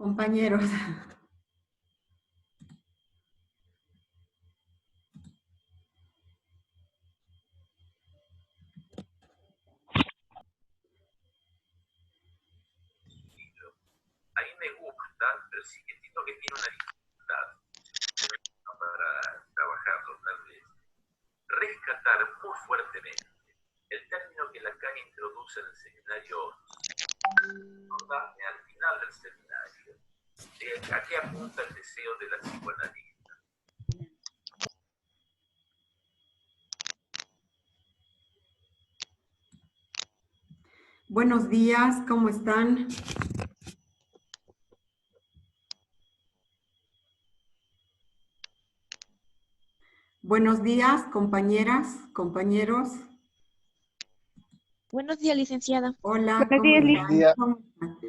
Compañeros. Ahí me gusta, pero sí que siento que tiene una dificultad para trabajarlo tal vez. Rescatar muy fuertemente el término que Lacan introduce en el seminario al final del seminario. ¿A qué apunta el deseo de la psicoanalista? Buenos días, ¿cómo están? Buenos días, compañeras, compañeros. Buenos días, licenciada. Hola, ¿cómo están? ¿Cómo están?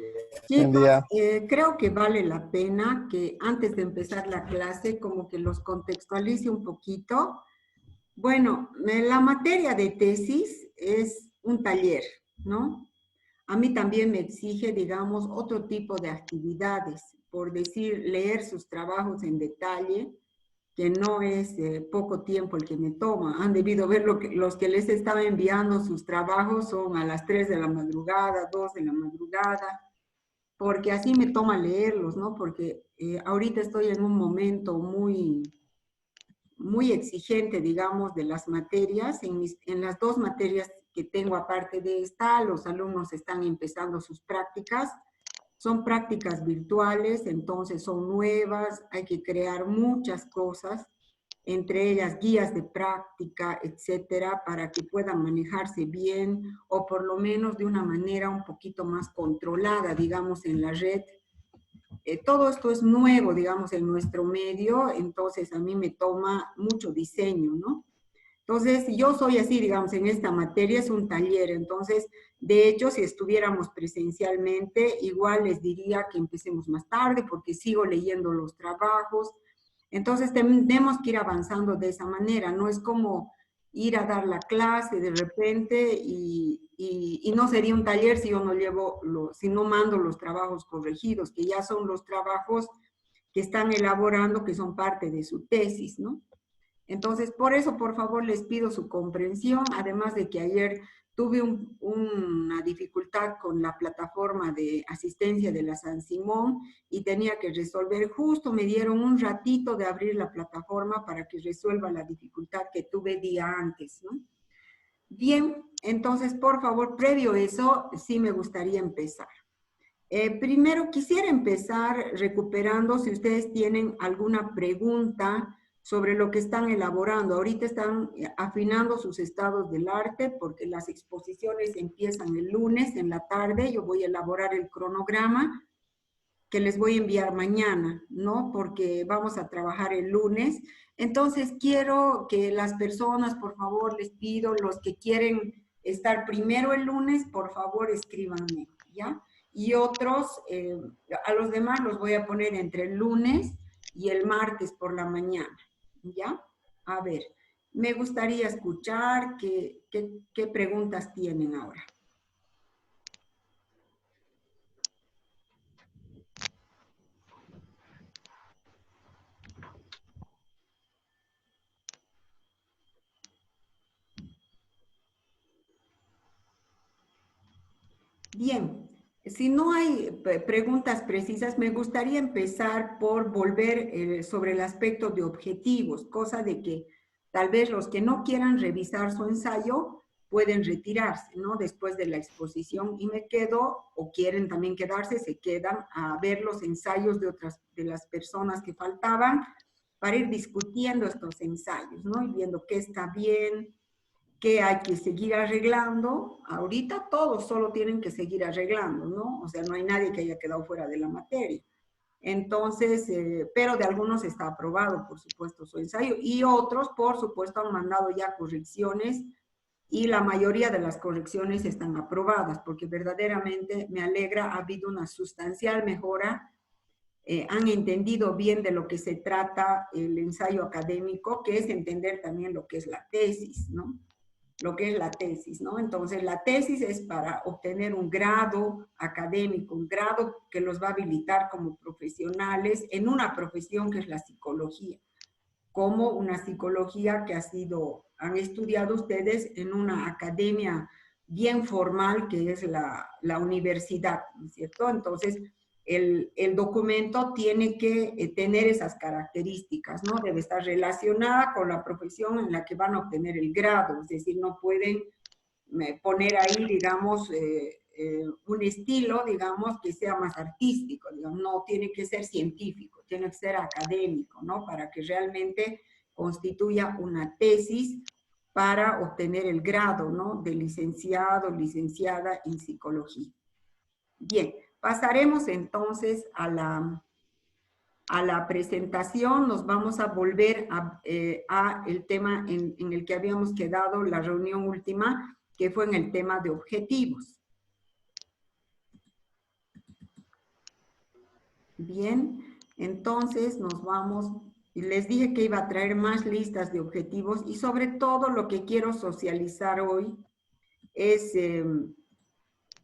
Chicos, creo que vale la pena que antes de empezar la clase como que los contextualice un poquito. Bueno, la materia de tesis es un taller, ¿no? A mí también me exige, digamos, otro tipo de actividades, por decir, leer sus trabajos en detalle, que no es poco tiempo el que me toma. Han debido ver los que les estaba enviando sus trabajos son a las 3 de la madrugada, 2 de la madrugada, porque así me toma leerlos, ¿no? Porque ahorita estoy en un momento muy exigente, digamos, de las materias. En las dos materias que tengo aparte de esta, los alumnos están empezando sus prácticas. Son prácticas virtuales, entonces son nuevas, hay que crear muchas cosas, entre ellas guías de práctica, etcétera, para que puedan manejarse bien o por lo menos de una manera un poquito más controlada, digamos, en la red. Todo esto es nuevo, digamos, en nuestro medio, entonces a mí me toma mucho diseño, ¿no? Entonces, yo soy así, digamos, en esta materia es un taller, entonces, de hecho, si estuviéramos presencialmente, igual les diría que empecemos más tarde porque sigo leyendo los trabajos. Entonces, tenemos que ir avanzando de esa manera, no es como ir a dar la clase de repente y no sería un taller si yo no llevo, si no mando los trabajos corregidos, que ya son los trabajos que están elaborando, que son parte de su tesis, ¿no? Entonces, por eso, por favor, les pido su comprensión, además de que ayer tuve una dificultad con la plataforma de asistencia de la San Simón y tenía que resolver, justo me dieron un ratito de abrir la plataforma para que resuelva la dificultad que tuve día antes, ¿no? Bien, entonces, por favor, previo a eso, sí me gustaría empezar. Primero, quisiera empezar recuperando si ustedes tienen alguna pregunta sobre lo que están elaborando. Ahorita están afinando sus estados del arte porque las exposiciones empiezan el lunes en la tarde. Yo voy a elaborar el cronograma que les voy a enviar mañana, ¿no? Porque vamos a trabajar el lunes. Entonces, quiero que las personas, por favor, les pido, los que quieren estar primero el lunes, por favor, escríbanme, ¿ya? Y otros, a los demás los voy a poner entre el lunes y el martes por la mañana, ¿ya? A ver, me gustaría escuchar qué preguntas tienen ahora. Bien, si no hay preguntas precisas, me gustaría empezar por volver sobre el aspecto de objetivos, cosa de que tal vez los que no quieran revisar su ensayo pueden retirarse, ¿no? Después de la exposición y me quedo, o quieren también quedarse, se quedan a ver los ensayos de las personas que faltaban para ir discutiendo estos ensayos, ¿no? Y viendo qué está bien, que hay que seguir arreglando. Ahorita todos solo tienen que seguir arreglando, ¿no? O sea, no hay nadie que haya quedado fuera de la materia. Entonces, pero de algunos está aprobado, por supuesto, su ensayo, y otros, por supuesto, han mandado ya correcciones, y la mayoría de las correcciones están aprobadas, porque verdaderamente me alegra, ha habido una sustancial mejora, han entendido bien de lo que se trata el ensayo académico, que es entender también lo que es la tesis, ¿no? lo que es la tesis, ¿no? Entonces, la tesis es para obtener un grado académico, un grado que los va a habilitar como profesionales en una profesión que es la psicología, como una psicología que han estudiado ustedes en una academia bien formal que es la universidad, ¿no es cierto? Entonces, el documento tiene que tener esas características, ¿no? Debe estar relacionada con la profesión en la que van a obtener el grado, es decir, no pueden poner ahí, digamos, un estilo, digamos, que sea más artístico, digamos, no tiene que ser científico, tiene que ser académico, ¿no? Para que realmente constituya una tesis para obtener el grado, ¿no? De licenciado, licenciada en psicología. Bien, pasaremos entonces a la presentación. Nos vamos a volver a el tema en el que habíamos quedado la reunión última, que fue en el tema de objetivos. Bien, entonces nos vamos, y les dije que iba a traer más listas de objetivos y sobre todo lo que quiero socializar hoy es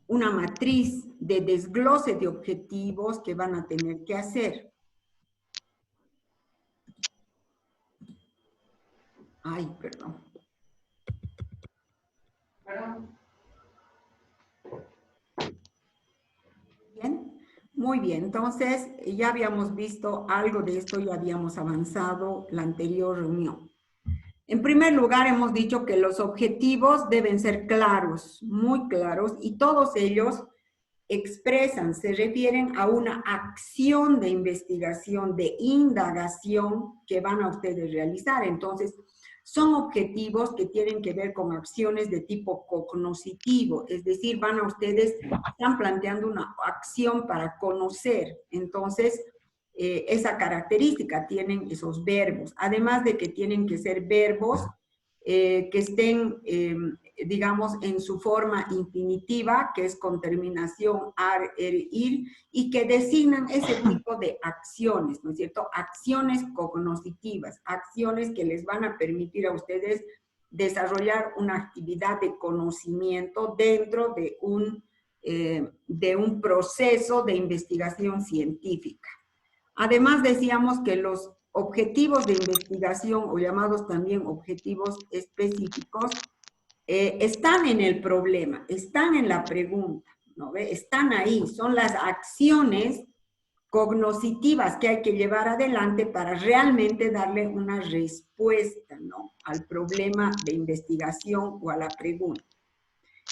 una matriz de desglose de objetivos que van a tener que hacer. Ay, perdón. Bien, muy bien. Entonces, ya habíamos visto algo de esto, ya habíamos avanzado la anterior reunión. En primer lugar, hemos dicho que los objetivos deben ser claros, muy claros, y todos ellos expresan, se refieren a una acción de investigación, de indagación que van a ustedes realizar. Entonces, son objetivos que tienen que ver con acciones de tipo cognoscitivo, es decir, están planteando una acción para conocer. Entonces, esa característica tienen esos verbos, además de que tienen que ser verbos que estén, digamos, en su forma infinitiva, que es con terminación ar, er, ir, y que designan ese tipo de acciones, ¿no es cierto? Acciones cognoscitivas, acciones que les van a permitir a ustedes desarrollar una actividad de conocimiento dentro de un proceso de investigación científica. Además, decíamos que los objetivos de investigación, o llamados también objetivos específicos, están en el problema, están en la pregunta, ¿no ve? Están ahí, son las acciones cognoscitivas que hay que llevar adelante para realmente darle una respuesta, ¿no? Al problema de investigación o a la pregunta.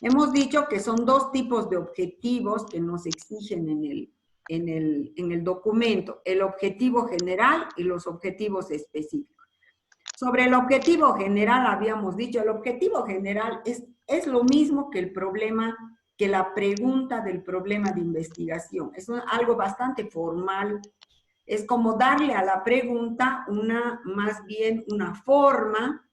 Hemos dicho que son dos tipos de objetivos que nos exigen en el documento, el objetivo general y los objetivos específicos. Sobre el objetivo general habíamos dicho, el objetivo general es lo mismo que el problema, que la pregunta del problema de investigación. Es algo bastante formal, es como darle a la pregunta más bien una forma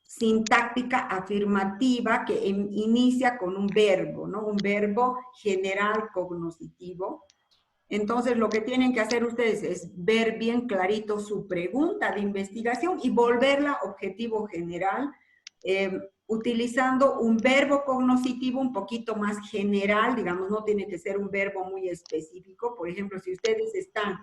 sintáctica afirmativa que inicia con un verbo, ¿no? Un verbo general cognoscitivo. Entonces, lo que tienen que hacer ustedes es ver bien clarito su pregunta de investigación y volverla objetivo general, utilizando un verbo cognoscitivo un poquito más general, digamos, no tiene que ser un verbo muy específico. Por ejemplo, si ustedes están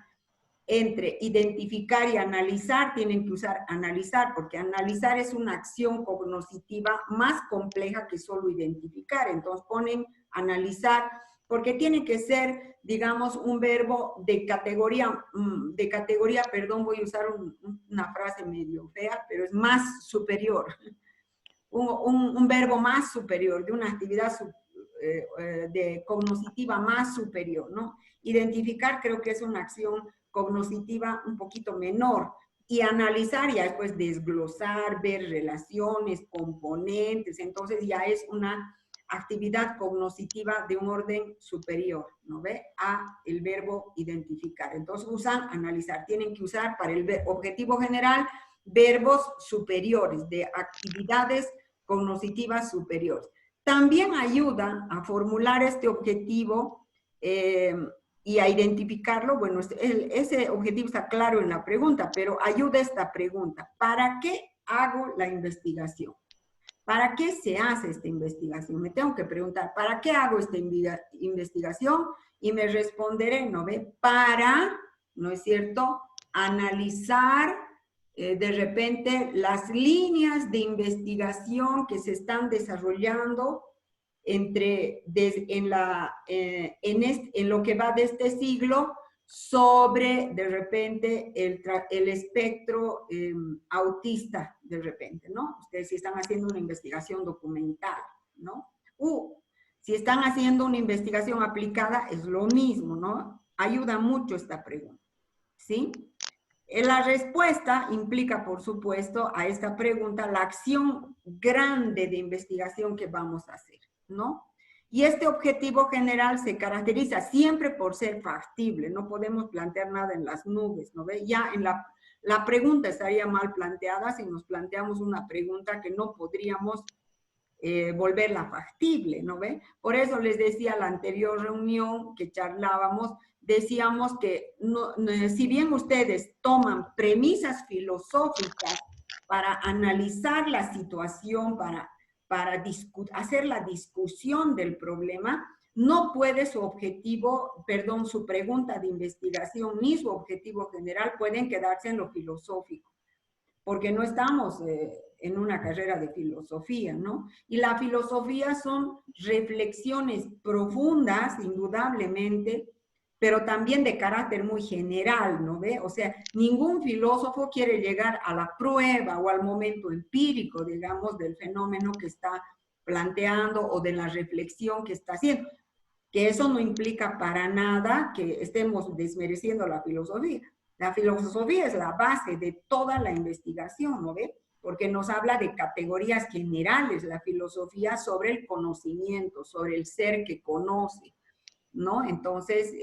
entre identificar y analizar, tienen que usar analizar, porque analizar es una acción cognoscitiva más compleja que solo identificar. Entonces ponen analizar, porque tiene que ser, digamos, un verbo de categoría, perdón, voy a usar una frase medio fea, pero es más superior. Un verbo más superior, de una actividad de cognoscitiva más superior, ¿no? Identificar creo que es una acción cognoscitiva un poquito menor, y analizar ya después desglosar, ver relaciones, componentes, entonces ya es una actividad cognoscitiva de un orden superior, ¿no ve? A el verbo identificar. Entonces usan analizar, tienen que usar para el objetivo general verbos superiores, de actividades cognoscitivas superiores. También ayuda a formular este objetivo y a identificarlo. Bueno, ese objetivo está claro en la pregunta, pero ayuda esta pregunta: ¿para qué hago la investigación? ¿Para qué se hace esta investigación? Me tengo que preguntar, ¿para qué hago esta investigación? Y me responderé, ¿no ve? Para, ¿no es cierto?, analizar de repente las líneas de investigación que se están desarrollando en lo que va de este siglo sobre, de repente, el espectro autista, de repente, ¿no? Ustedes si están haciendo una investigación documental, ¿no? Si están haciendo una investigación aplicada, es lo mismo, ¿no? Ayuda mucho esta pregunta, ¿sí? La respuesta implica, por supuesto, a esta pregunta, la acción grande de investigación que vamos a hacer, ¿no? Y este objetivo general se caracteriza siempre por ser factible, no podemos plantear nada en las nubes, ¿no ve? Ya en la pregunta estaría mal planteada si nos planteamos una pregunta que no podríamos volverla factible, ¿no ve? Por eso les decía la anterior reunión que charlábamos, decíamos que si bien ustedes toman premisas filosóficas para analizar la situación, para hacer la discusión del problema, no puede su objetivo, perdón, su pregunta de investigación ni su objetivo general pueden quedarse en lo filosófico, porque no estamos en una carrera de filosofía, ¿no? Y la filosofía son reflexiones profundas, indudablemente, pero también de carácter muy general, ¿no ve? O sea, ningún filósofo quiere llegar a la prueba o al momento empírico, digamos, del fenómeno que está planteando o de la reflexión que está haciendo. Que eso no implica para nada que estemos desmereciendo la filosofía. La filosofía es la base de toda la investigación, ¿no ve? Porque nos habla de categorías generales, la filosofía sobre el conocimiento, sobre el ser que conoce, ¿no? Entonces,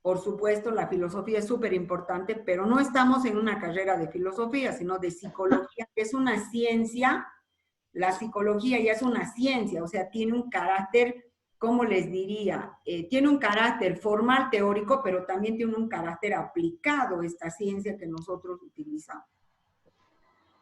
por supuesto, la filosofía es súper importante, pero no estamos en una carrera de filosofía, sino de psicología, que es una ciencia. La psicología ya es una ciencia, o sea, tiene un carácter, ¿cómo les diría? Tiene un carácter formal, teórico, pero también tiene un carácter aplicado, esta ciencia que nosotros utilizamos.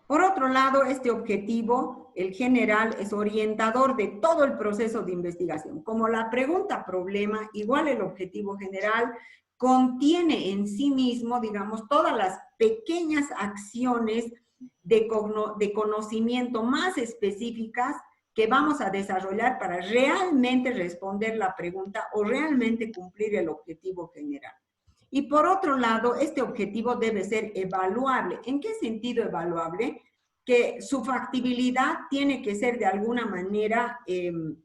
Por otro lado, este objetivo, el general, es orientador de todo el proceso de investigación. Como la pregunta problema, igual el objetivo general, contiene en sí mismo, digamos, todas las pequeñas acciones de conocimiento más específicas que vamos a desarrollar para realmente responder la pregunta o realmente cumplir el objetivo general. Y por otro lado, este objetivo debe ser evaluable. ¿En qué sentido evaluable? Que su factibilidad tiene que ser de alguna manera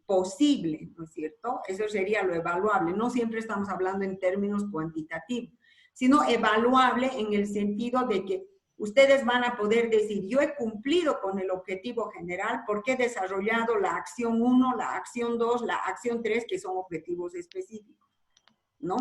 posible, ¿no es cierto? Eso sería lo evaluable. No siempre estamos hablando en términos cuantitativos, sino evaluable en el sentido de que ustedes van a poder decir, yo he cumplido con el objetivo general porque he desarrollado la acción 1, la acción 2, la acción 3, que son objetivos específicos, ¿no?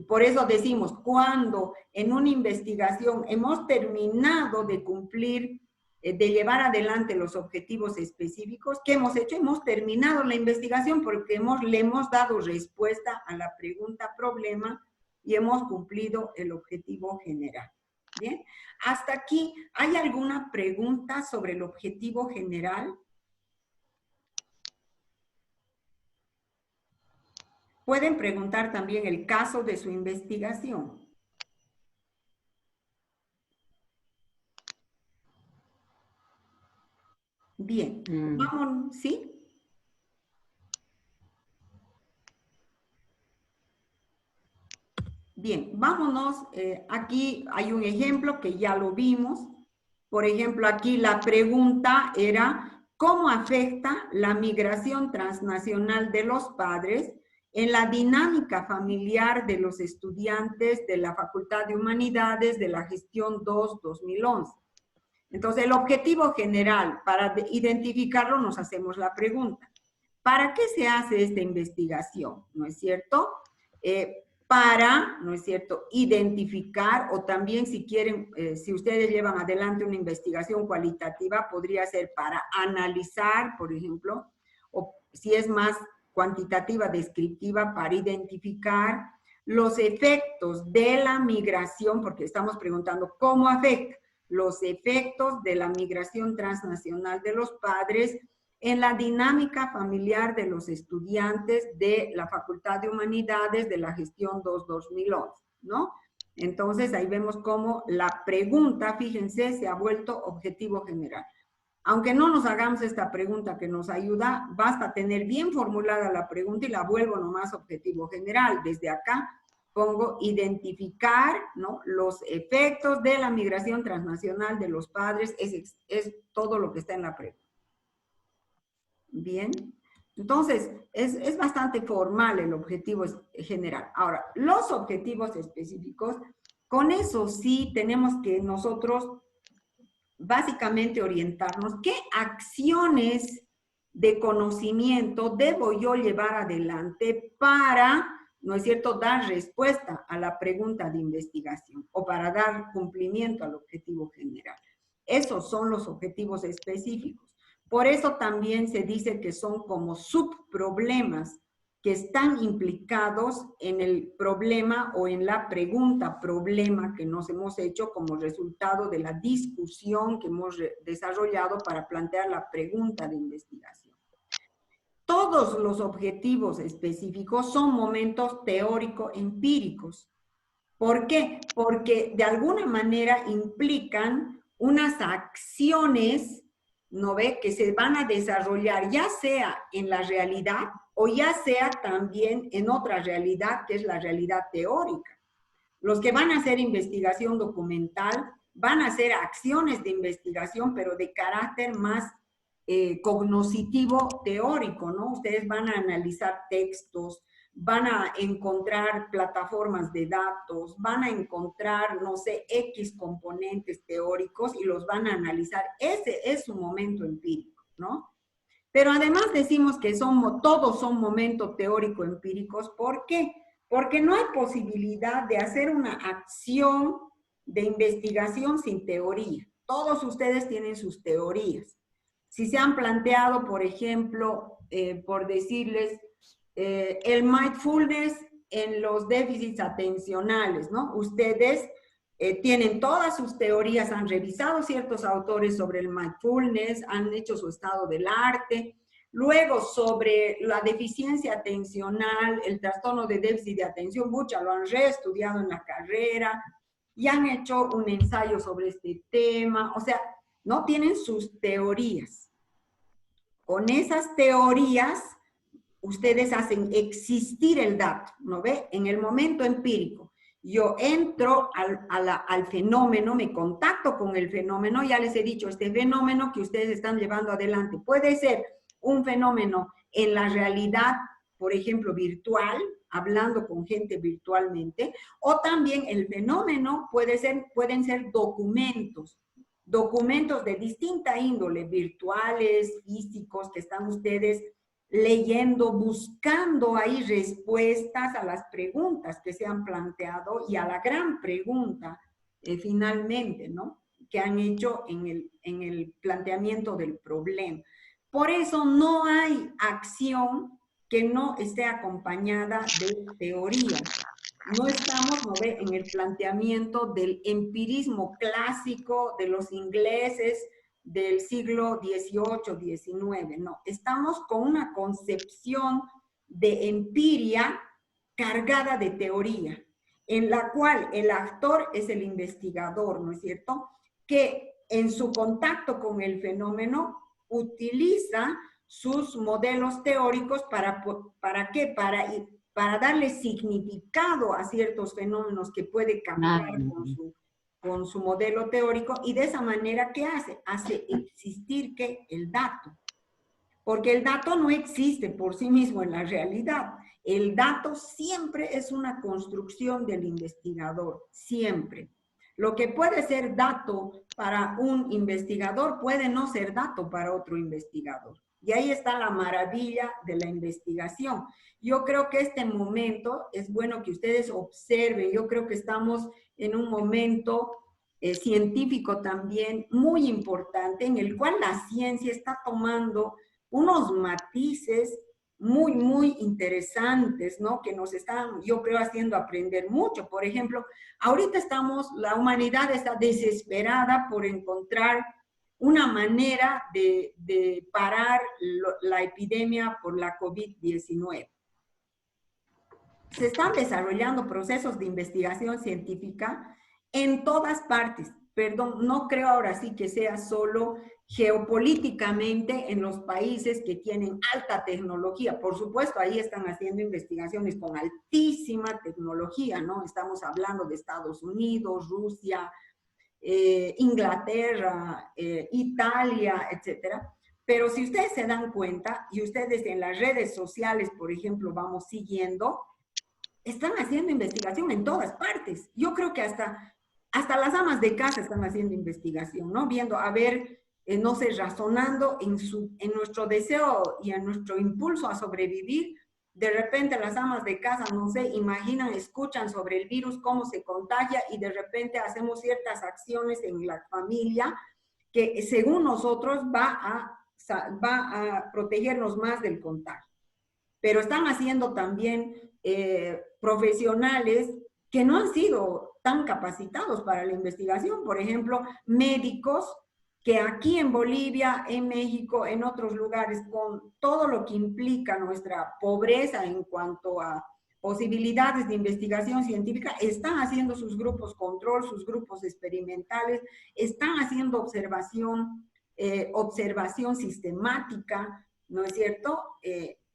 Por eso decimos, cuando en una investigación hemos terminado de cumplir, de llevar adelante los objetivos específicos, ¿qué hemos hecho? Hemos terminado la investigación porque le hemos dado respuesta a la pregunta problema y hemos cumplido el objetivo general. ¿Bien? Hasta aquí, ¿hay alguna pregunta sobre el objetivo general? Pueden preguntar también el caso de su investigación. Bien, vamos, ¿sí? Bien, vámonos. Aquí hay un ejemplo que ya lo vimos. Por ejemplo, aquí la pregunta era, ¿cómo afecta la migración transnacional de los padres en la dinámica familiar de los estudiantes de la Facultad de Humanidades de la Gestión 2-2011? Entonces, el objetivo general, para identificarlo, nos hacemos la pregunta, ¿para qué se hace esta investigación? ¿No es cierto? Para, ¿no es cierto?, identificar, o también si quieren, si ustedes llevan adelante una investigación cualitativa, podría ser para analizar, por ejemplo, o si es más cuantitativa, descriptiva, para identificar los efectos de la migración, porque estamos preguntando cómo afecta los efectos de la migración transnacional de los padres en la dinámica familiar de los estudiantes de la Facultad de Humanidades de la gestión 2-2011, ¿no? Entonces, ahí vemos cómo la pregunta, fíjense, se ha vuelto objetivo general. Aunque no nos hagamos esta pregunta que nos ayuda, basta tener bien formulada la pregunta y la vuelvo nomás objetivo general. Desde acá pongo identificar, ¿no?, los efectos de la migración transnacional de los padres, es todo lo que está en la pregunta. Bien, entonces es bastante formal el objetivo general. Ahora, los objetivos específicos, con eso sí tenemos que nosotros básicamente orientarnos qué acciones de conocimiento debo yo llevar adelante para, ¿no es cierto?, dar respuesta a la pregunta de investigación o para dar cumplimiento al objetivo general. Esos son los objetivos específicos. Por eso también se dice que son como subproblemas que están implicados en el problema o en la pregunta problema que nos hemos hecho como resultado de la discusión que hemos desarrollado para plantear la pregunta de investigación. Todos los objetivos específicos son momentos teórico-empíricos. ¿Por qué? Porque de alguna manera implican unas acciones, ¿no ve?, que se van a desarrollar ya sea en la realidad o ya sea también en otra realidad, que es la realidad teórica. Los que van a hacer investigación documental van a hacer acciones de investigación, pero de carácter más cognoscitivo teórico, ¿no? Ustedes van a analizar textos, van a encontrar plataformas de datos, van a encontrar, no sé, X componentes teóricos y los van a analizar. Ese es su momento empírico, ¿no? Pero además decimos que todos son momentos teórico-empíricos. ¿Por qué? Porque no hay posibilidad de hacer una acción de investigación sin teoría. Todos ustedes tienen sus teorías. Si se han planteado, por ejemplo, por decirles, el mindfulness en los déficits atencionales, ¿no? Ustedes tienen todas sus teorías, han revisado ciertos autores sobre el mindfulness, han hecho su estado del arte. Luego, sobre la deficiencia atencional, el trastorno de déficit de atención, mucha lo han reestudiado en la carrera y han hecho un ensayo sobre este tema. O sea, no tienen sus teorías. Con esas teorías, ustedes hacen existir el dato, ¿no ve? En el momento empírico. Yo entro al fenómeno, me contacto con el fenómeno, ya les he dicho, este fenómeno que ustedes están llevando adelante puede ser un fenómeno en la realidad, por ejemplo, virtual, hablando con gente virtualmente, o también el fenómeno pueden ser documentos de distinta índole, virtuales, físicos, que están ustedes leyendo, buscando ahí respuestas a las preguntas que se han planteado y a la gran pregunta, finalmente, ¿no?, que han hecho en el planteamiento del problema. Por eso no hay acción que no esté acompañada de teoría. No estamos, ¿no ve?, en el planteamiento del empirismo clásico de los ingleses del siglo XVIII, XIX, no. Estamos con una concepción de empiria cargada de teoría, en la cual el actor es el investigador, ¿no es cierto?, que en su contacto con el fenómeno utiliza sus modelos teóricos ¿para qué? Para darle significado a ciertos fenómenos que puede captar con su modelo teórico, y de esa manera, ¿qué hace? Hace existir, ¿qué? El dato. Porque el dato no existe por sí mismo en la realidad. El dato siempre es una construcción del investigador, siempre. Lo que puede ser dato para un investigador puede no ser dato para otro investigador. Y ahí está la maravilla de la investigación. Yo creo que este momento es bueno que ustedes observen. Yo creo que estamos en un momento científico también muy importante, en el cual la ciencia está tomando unos matices muy, muy interesantes, ¿no?, que nos están, yo creo, haciendo aprender mucho. Por ejemplo, ahorita la humanidad está desesperada por encontrar una manera de parar la epidemia por la COVID-19. Se están desarrollando procesos de investigación científica en todas partes. Perdón, no creo ahora sí que sea solo geopolíticamente en los países que tienen alta tecnología. Por supuesto, ahí están haciendo investigaciones con altísima tecnología, ¿no? Estamos hablando de Estados Unidos, Rusia, Inglaterra, Italia, etcétera. Pero si ustedes se dan cuenta, y ustedes en las redes sociales, por ejemplo, vamos siguiendo, están haciendo investigación en todas partes. Yo creo que hasta las amas de casa están haciendo investigación, ¿no? Viendo, a ver, no sé, razonando en nuestro deseo y en nuestro impulso a sobrevivir. De repente las amas de casa, no sé, imaginan, escuchan sobre el virus, cómo se contagia, y de repente hacemos ciertas acciones en la familia que según nosotros va a protegernos más del contagio. Pero están haciendo también profesionales que no han sido tan capacitados para la investigación. Por ejemplo, médicos que aquí en Bolivia, en México, en otros lugares, con todo lo que implica nuestra pobreza en cuanto a posibilidades de investigación científica, están haciendo sus grupos control, sus grupos experimentales, están haciendo observación sistemática, ¿no es cierto?,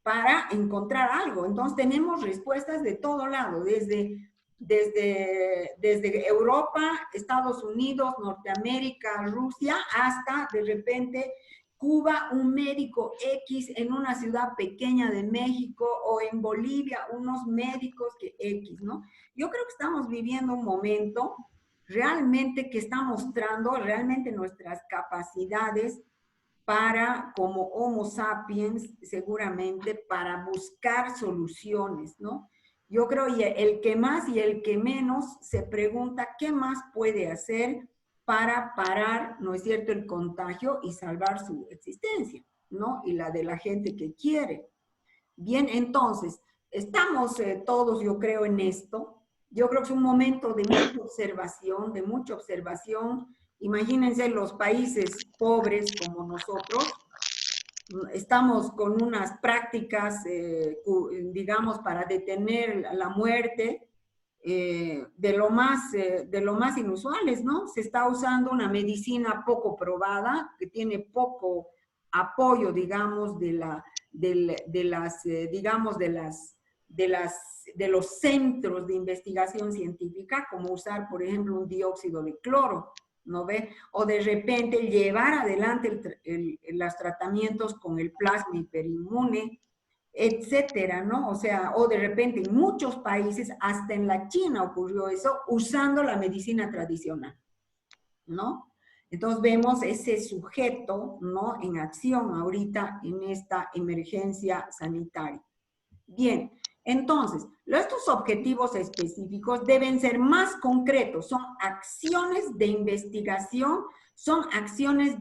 para encontrar algo. Entonces tenemos respuestas de todo lado, desde Europa, Estados Unidos, Norteamérica, Rusia, hasta de repente Cuba, un médico X en una ciudad pequeña de México, o en Bolivia, unos médicos que X, ¿no? Yo creo que estamos viviendo un momento realmente que está mostrando realmente nuestras capacidades para, como Homo sapiens, seguramente, para buscar soluciones, ¿no? Yo creo que el que más y el que menos se pregunta qué más puede hacer para parar, ¿no es cierto?, el contagio y salvar su existencia, ¿no? Y la de la gente que quiere. Bien, entonces, estamos todos, yo creo, en esto. Yo creo que es un momento de mucha observación, de mucha observación. Imagínense los países pobres como nosotros, estamos con unas prácticas, digamos, para detener la muerte de lo más inusuales, ¿no? Se está usando una medicina poco probada, que tiene poco apoyo, digamos, de los centros de investigación científica, como usar, por ejemplo, un dióxido de cloro, ¿no ve? O de repente llevar adelante los tratamientos con el plasma hiperinmune, etcétera, ¿no? O sea, o de repente en muchos países, hasta en la China ocurrió eso, usando la medicina tradicional, ¿no? Entonces vemos ese sujeto, ¿no?, en acción ahorita en esta emergencia sanitaria. Bien, entonces, estos objetivos específicos deben ser más concretos, son acciones de investigación, son acciones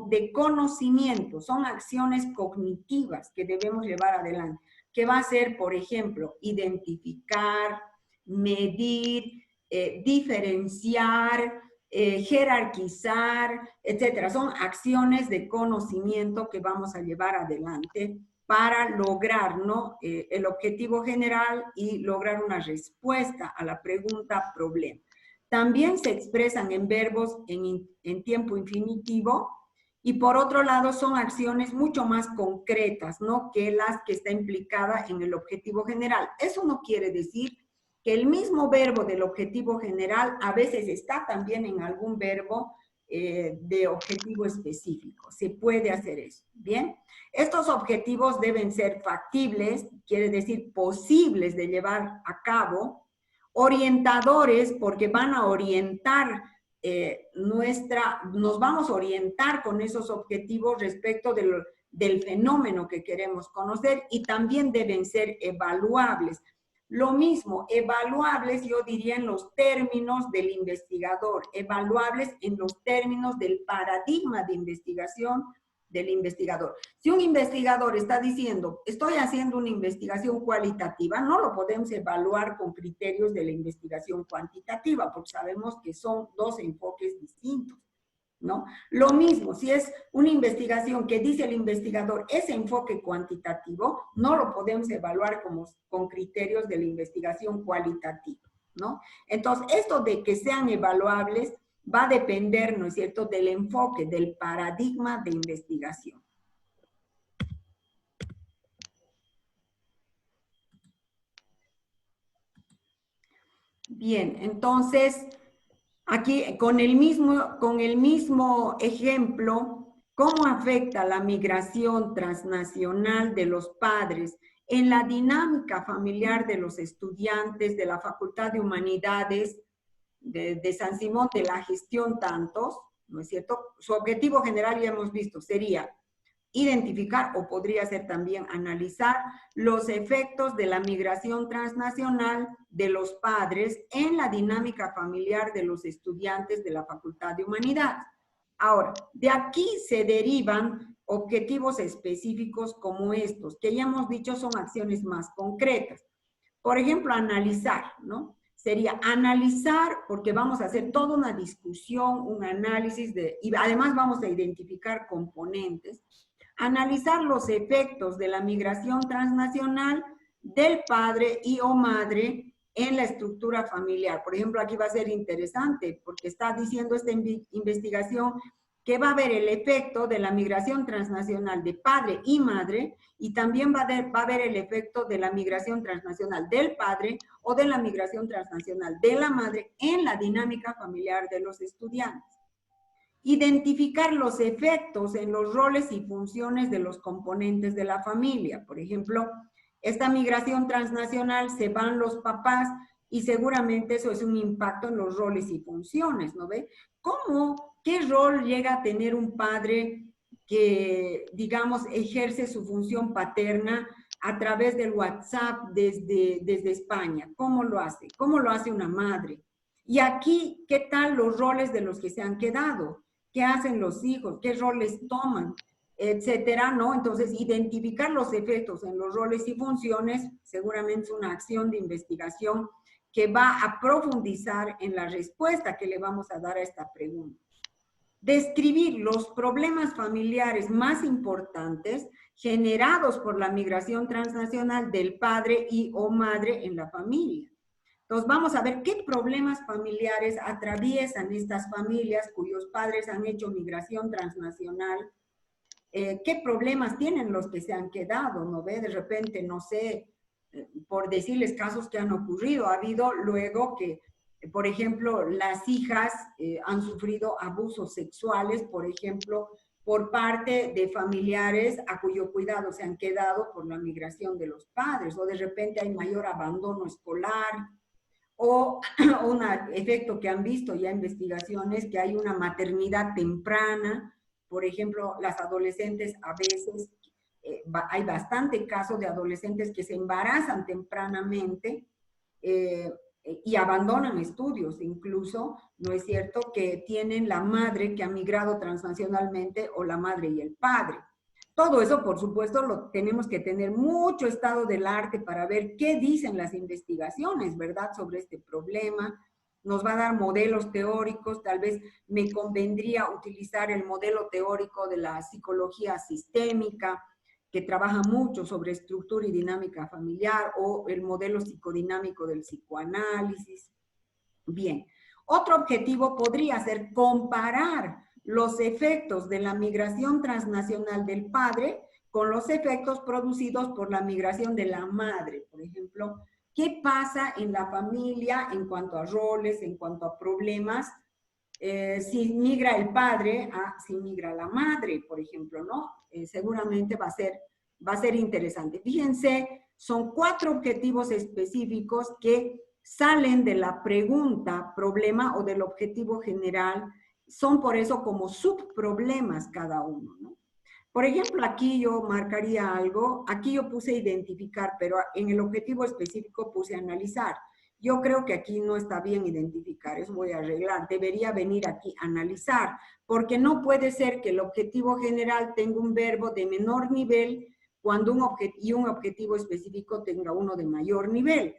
de conocimiento, son acciones cognitivas que debemos llevar adelante, que va a ser, por ejemplo, identificar, medir, diferenciar, jerarquizar, etcétera. Son acciones de conocimiento que vamos a llevar adelante para lograr, ¿no?, el objetivo general y lograr una respuesta a la pregunta problema. También se expresan en verbos en tiempo infinitivo, y por otro lado son acciones mucho más concretas, ¿no?, que las que está implicada en el objetivo general. Eso no quiere decir que el mismo verbo del objetivo general a veces está también en algún verbo de objetivo específico. Se puede hacer eso, ¿bien? Estos objetivos deben ser factibles, quiere decir posibles de llevar a cabo, orientadores, porque van a orientar nos vamos a orientar con esos objetivos respecto del fenómeno que queremos conocer, y también deben ser evaluables. Lo mismo, evaluables, yo diría, en los términos del investigador, evaluables en los términos del paradigma de investigación del investigador. Si un investigador está diciendo, estoy haciendo una investigación cualitativa, no lo podemos evaluar con criterios de la investigación cuantitativa, porque sabemos que son dos enfoques distintos. ¿no? Lo mismo, si es una investigación que dice el investigador, ese enfoque cuantitativo, no lo podemos evaluar con criterios de la investigación cualitativa, ¿no? Entonces, esto de que sean evaluables va a depender, ¿no es cierto?, del enfoque, del paradigma de investigación. Bien, entonces, aquí con el mismo ejemplo, ¿cómo afecta la migración transnacional de los padres en la dinámica familiar de los estudiantes de la Facultad de Humanidades de San Simón de la Gestión Tantos? ¿No es cierto? Su objetivo general, ya hemos visto, sería identificar, o podría ser también analizar, los efectos de la migración transnacional de los padres en la dinámica familiar de los estudiantes de la Facultad de Humanidades. Ahora, de aquí se derivan objetivos específicos como estos, que ya hemos dicho son acciones más concretas. Por ejemplo, analizar, ¿no? Sería analizar, porque vamos a hacer toda una discusión, un análisis, y además vamos a identificar componentes. Analizar los efectos de la migración transnacional del padre y o madre en la estructura familiar. Por ejemplo, aquí va a ser interesante porque está diciendo esta investigación que va a haber el efecto de la migración transnacional de padre y madre y también va a haber el efecto de la migración transnacional del padre o de la migración transnacional de la madre en la dinámica familiar de los estudiantes. Identificar los efectos en los roles y funciones de los componentes de la familia. Por ejemplo, esta migración transnacional, se van los papás y seguramente eso es un impacto en los roles y funciones, ¿no ve? ¿Qué rol llega a tener un padre que, digamos, ejerce su función paterna a través del WhatsApp desde España? ¿Cómo lo hace? ¿Cómo lo hace una madre? Y aquí, ¿qué tal los roles de los que se han quedado? ¿Qué hacen los hijos? ¿Qué roles toman? Etcétera, ¿no? Entonces, identificar los efectos en los roles y funciones seguramente es una acción de investigación que va a profundizar en la respuesta que le vamos a dar a esta pregunta. Describir los problemas familiares más importantes generados por la migración transnacional del padre y o madre en la familia. Entonces vamos a ver qué problemas familiares atraviesan estas familias cuyos padres han hecho migración transnacional, qué problemas tienen los que se han quedado, ¿no ve? De repente, no sé, por decirles casos que han ocurrido, ha habido luego que, por ejemplo, las hijas han sufrido abusos sexuales, por ejemplo, por parte de familiares a cuyo cuidado se han quedado por la migración de los padres, o de repente hay mayor abandono escolar, o un efecto que han visto ya investigaciones, que hay una maternidad temprana, por ejemplo, las adolescentes a veces, hay bastante casos de adolescentes que se embarazan tempranamente y abandonan estudios, incluso, ¿no es cierto?, que tienen la madre que ha migrado transnacionalmente o la madre y el padre. Todo eso, por supuesto, lo tenemos que tener mucho estado del arte para ver qué dicen las investigaciones, ¿verdad?, sobre este problema. Nos va a dar modelos teóricos, tal vez me convendría utilizar el modelo teórico de la psicología sistémica, que trabaja mucho sobre estructura y dinámica familiar, o el modelo psicodinámico del psicoanálisis. Bien, otro objetivo podría ser comparar los efectos de la migración transnacional del padre con los efectos producidos por la migración de la madre. Por ejemplo, ¿qué pasa en la familia en cuanto a roles, en cuanto a problemas? Si migra el padre, si migra la madre, por ejemplo, ¿no? Seguramente va a ser interesante. Fíjense, son 4 objetivos específicos que salen de la pregunta, problema o del objetivo general. Son por eso como subproblemas cada uno, ¿no? Por ejemplo, aquí yo marcaría algo, aquí yo puse identificar, pero en el objetivo específico puse analizar. Yo creo que aquí no está bien identificar, eso voy a arreglar. Debería venir aquí analizar, porque no puede ser que el objetivo general tenga un verbo de menor nivel cuando un objetivo específico tenga uno de mayor nivel.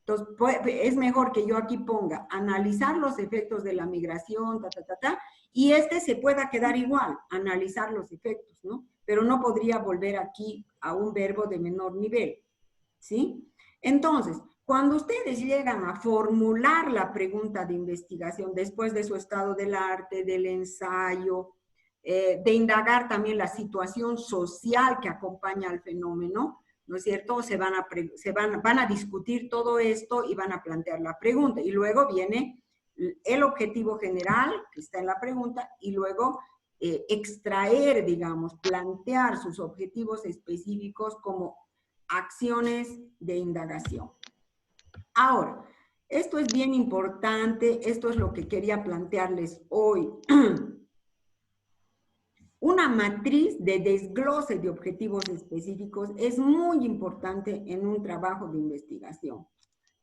Entonces, es mejor que yo aquí ponga analizar los efectos de la migración, y este se pueda quedar igual, analizar los efectos, ¿no? Pero no podría volver aquí a un verbo de menor nivel, ¿sí? Entonces, cuando ustedes llegan a formular la pregunta de investigación después de su estado del arte, del ensayo, de indagar también la situación social que acompaña al fenómeno, ¿no es cierto? Van a discutir todo esto y van a plantear la pregunta. Y luego viene el objetivo general, que está en la pregunta, y luego extraer, digamos, plantear sus objetivos específicos como acciones de indagación. Ahora, esto es bien importante, esto es lo que quería plantearles hoy. Una matriz de desglose de objetivos específicos es muy importante en un trabajo de investigación.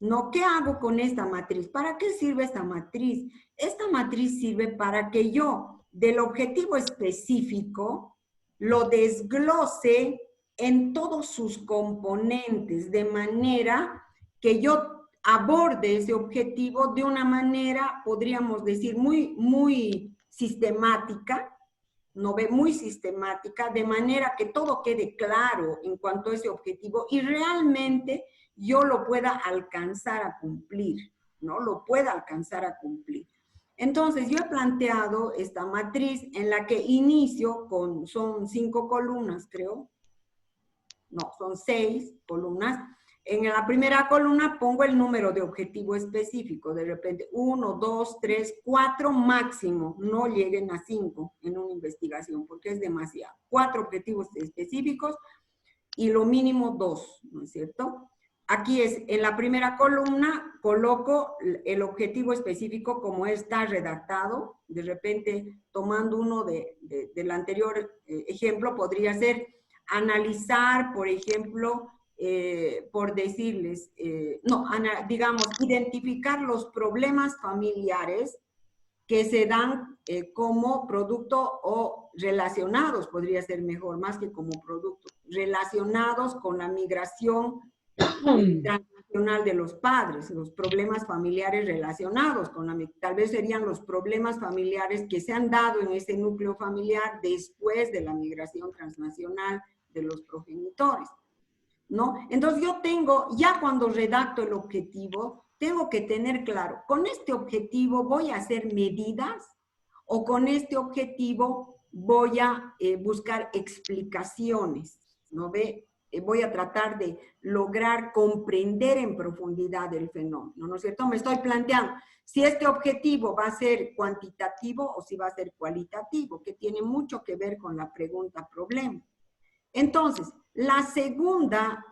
¿No? ¿Qué hago con esta matriz? ¿Para qué sirve esta matriz? Esta matriz sirve para que yo, del objetivo específico, lo desglose en todos sus componentes, de manera que yo aborde ese objetivo de una manera, podríamos decir, muy sistemática, ¿no ve? Muy sistemática, de manera que todo quede claro en cuanto a ese objetivo y realmente yo lo pueda alcanzar a cumplir, ¿no? Lo pueda alcanzar a cumplir. Entonces, yo he planteado esta matriz en la que inicio con, son 5 columnas, creo. No, son 6 columnas. En la primera columna pongo el número de objetivo específico, de repente 1, 2, 3, 4 máximo, no lleguen a 5 en una investigación porque es demasiado. 4 objetivos específicos y lo mínimo 2, ¿no es cierto? Aquí es, en la primera columna coloco el objetivo específico como está redactado, de repente tomando uno del anterior ejemplo podría ser analizar, por ejemplo, por decirles, digamos, identificar los problemas familiares que se dan como producto o relacionados, podría ser mejor, más que como producto, relacionados con la migración transnacional de los padres, los problemas familiares relacionados con la, tal vez serían los problemas familiares que se han dado en ese núcleo familiar después de la migración transnacional de los progenitores, ¿no? Entonces yo tengo, ya cuando redacto el objetivo, tengo que tener claro, con este objetivo voy a hacer medidas o con este objetivo voy a buscar explicaciones, ¿no ve? Voy a tratar de lograr comprender en profundidad el fenómeno, ¿no es cierto? Me estoy planteando si este objetivo va a ser cuantitativo o si va a ser cualitativo, que tiene mucho que ver con la pregunta problema. Entonces, la segunda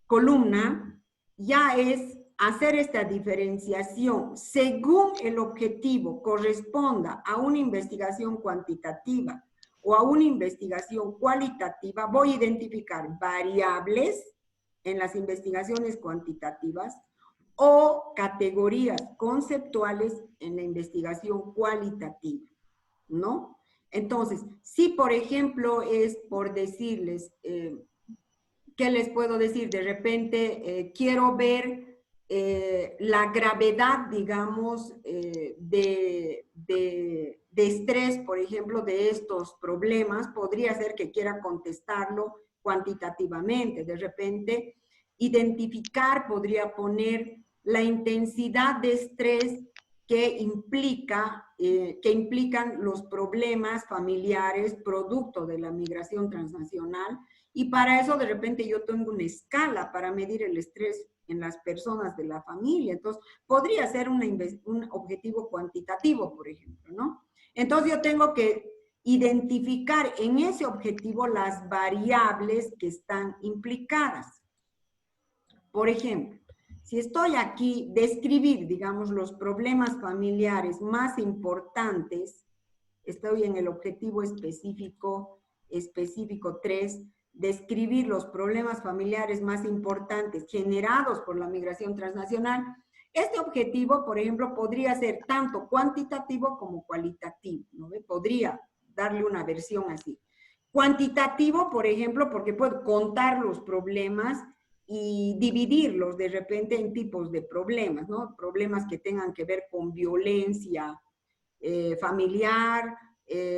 columna ya es hacer esta diferenciación según el objetivo corresponda a una investigación cuantitativa o a una investigación cualitativa. Voy a identificar variables en las investigaciones cuantitativas o categorías conceptuales en la investigación cualitativa, ¿no? Entonces, si por ejemplo es por decirles, ¿qué les puedo decir? De repente quiero ver la gravedad, digamos, de estrés, por ejemplo, de estos problemas, podría ser que quiera contestarlo cuantitativamente. De repente, identificar, podría poner la intensidad de estrés que implican los problemas familiares producto de la migración transnacional, y para eso de repente yo tengo una escala para medir el estrés en las personas de la familia. Entonces, podría ser un objetivo cuantitativo, por ejemplo, ¿no? Entonces, yo tengo que identificar en ese objetivo las variables que están implicadas. Por ejemplo, si estoy aquí, describir, digamos, los problemas familiares más importantes, estoy en el objetivo específico 3, describir los problemas familiares más importantes generados por la migración transnacional. Este objetivo, por ejemplo, podría ser tanto cuantitativo como cualitativo, ¿no? Podría darle una versión así. Cuantitativo, por ejemplo, porque puedo contar los problemas y dividirlos de repente en tipos de problemas, ¿no? Problemas que tengan que ver con violencia familiar,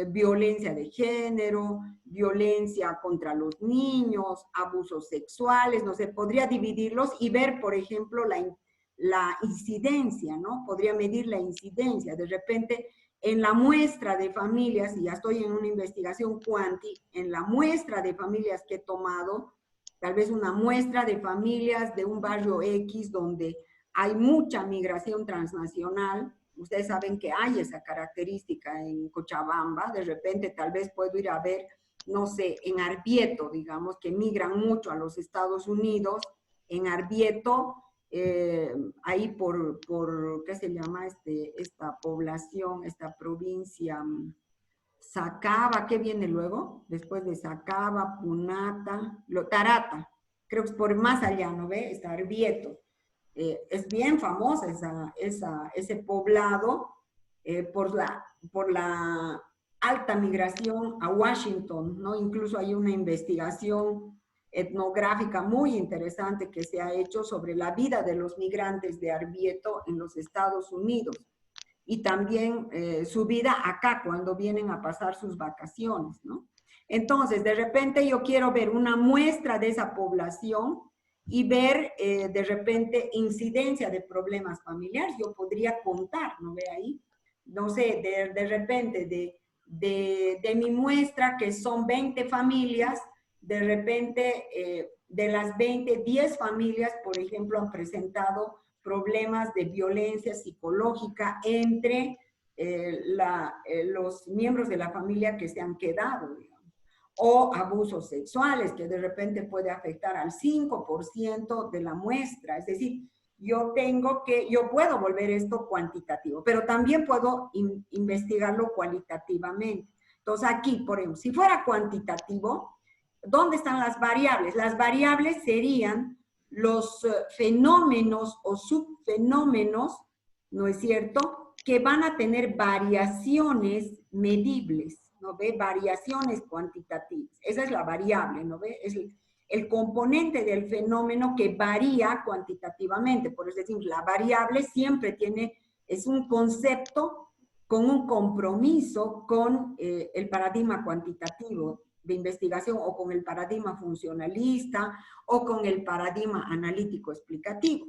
violencia de género, violencia contra los niños, abusos sexuales, no sé, podría dividirlos y ver, por ejemplo, la incidencia, ¿no? Podría medir la incidencia. De repente, en la muestra de familias, y ya estoy en una investigación cuanti, en la muestra de familias que he tomado, tal vez una muestra de familias de un barrio X donde hay mucha migración transnacional. Ustedes saben que hay esa característica en Cochabamba. De repente tal vez puedo ir a ver, no sé, en Arbieto, digamos, que migran mucho a los Estados Unidos. En Arbieto, ahí ¿qué se llama esta población, esta provincia? Sacaba, ¿qué viene luego? Después de Sacaba, Punata, Tarata, creo que es por más allá, ¿no ve? Está Arbieto. Es bien famosa ese poblado por la alta migración a Washington, ¿no? Incluso hay una investigación etnográfica muy interesante que se ha hecho sobre la vida de los migrantes de Arbieto en los Estados Unidos y también su vida acá cuando vienen a pasar sus vacaciones, ¿no? Entonces, de repente yo quiero ver una muestra de esa población y ver de repente incidencia de problemas familiares. Yo podría contar, ¿no ve ahí? No sé, de repente de mi muestra, que son 20 familias, de repente de las 20, 10 familias, por ejemplo, han presentado problemas de violencia psicológica entre los miembros de la familia que se han quedado, digamos. O abusos sexuales, que de repente puede afectar al 5% de la muestra. Es decir, yo puedo volver esto cuantitativo, pero también puedo investigarlo cualitativamente. Entonces aquí, por ejemplo, si fuera cuantitativo, ¿dónde están las variables? Las variables serían los fenómenos o subfenómenos, ¿no es cierto?, que van a tener variaciones medibles, ¿no ve? Variaciones cuantitativas. Esa es la variable, ¿no ve? Es el componente del fenómeno que varía cuantitativamente. Por eso decimos, la variable siempre es un concepto con un compromiso con el paradigma cuantitativo de investigación o con el paradigma funcionalista o con el paradigma analítico explicativo,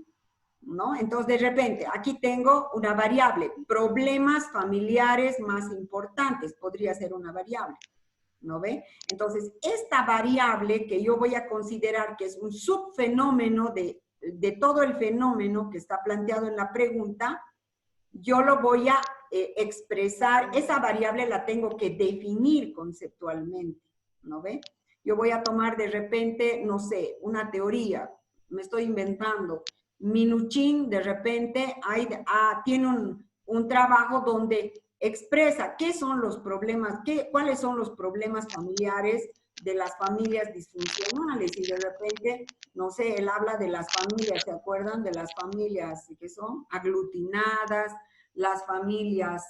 ¿no? Entonces, de repente, aquí tengo una variable, problemas familiares más importantes, podría ser una variable, ¿no ve? Entonces, esta variable que yo voy a considerar que es un subfenómeno de todo el fenómeno que está planteado en la pregunta, yo lo voy a expresar, esa variable la tengo que definir conceptualmente, ¿no ve? Yo voy a tomar de repente, no sé, una teoría, me estoy inventando. Minuchin de repente tiene un trabajo donde expresa qué son los problemas, cuáles son los problemas familiares de las familias disfuncionales, y de repente, no sé, él habla de las familias, ¿se acuerdan? De las familias que son aglutinadas, las familias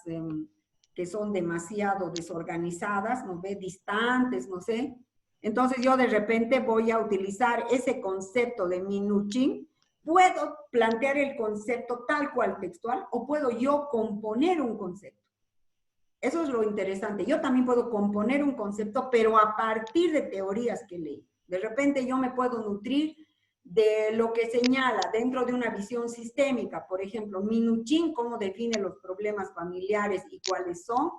que son demasiado desorganizadas, ¿no ve? Distantes, no sé. Entonces yo de repente voy a utilizar ese concepto de Minuchin. Puedo plantear el concepto tal cual textual o puedo yo componer un concepto. Eso es lo interesante. Yo también puedo componer un concepto, pero a partir de teorías que leí. De repente yo me puedo nutrir de lo que señala dentro de una visión sistémica. Por ejemplo, Minuchin, cómo define los problemas familiares y cuáles son.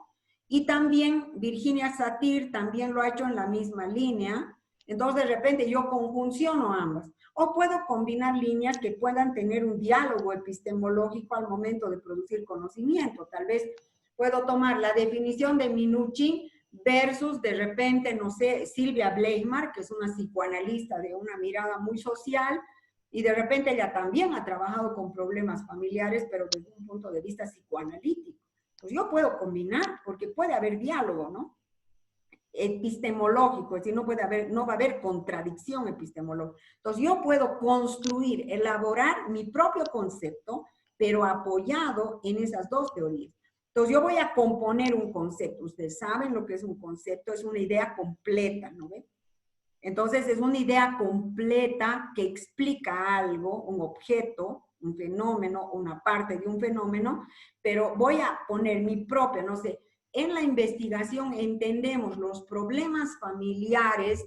Y también Virginia Satir también lo ha hecho en la misma línea. Entonces, de repente yo conjunciono ambas. O puedo combinar líneas que puedan tener un diálogo epistemológico al momento de producir conocimiento. Tal vez puedo tomar la definición de Minuchin versus, de repente, no sé, Silvia Bleichmar, que es una psicoanalista de una mirada muy social, y de repente ella también ha trabajado con problemas familiares, pero desde un punto de vista psicoanalítico. Pues yo puedo combinar, porque puede haber diálogo, ¿no? Epistemológico, es decir, no va a haber contradicción epistemológica. Entonces yo puedo construir, elaborar mi propio concepto, pero apoyado en esas dos teorías. Entonces yo voy a componer un concepto. Ustedes saben lo que es un concepto, es una idea completa, ¿no ven? Entonces es una idea completa que explica algo, un objeto, un fenómeno, una parte de un fenómeno, pero voy a poner mi propia, no sé, en la investigación entendemos los problemas familiares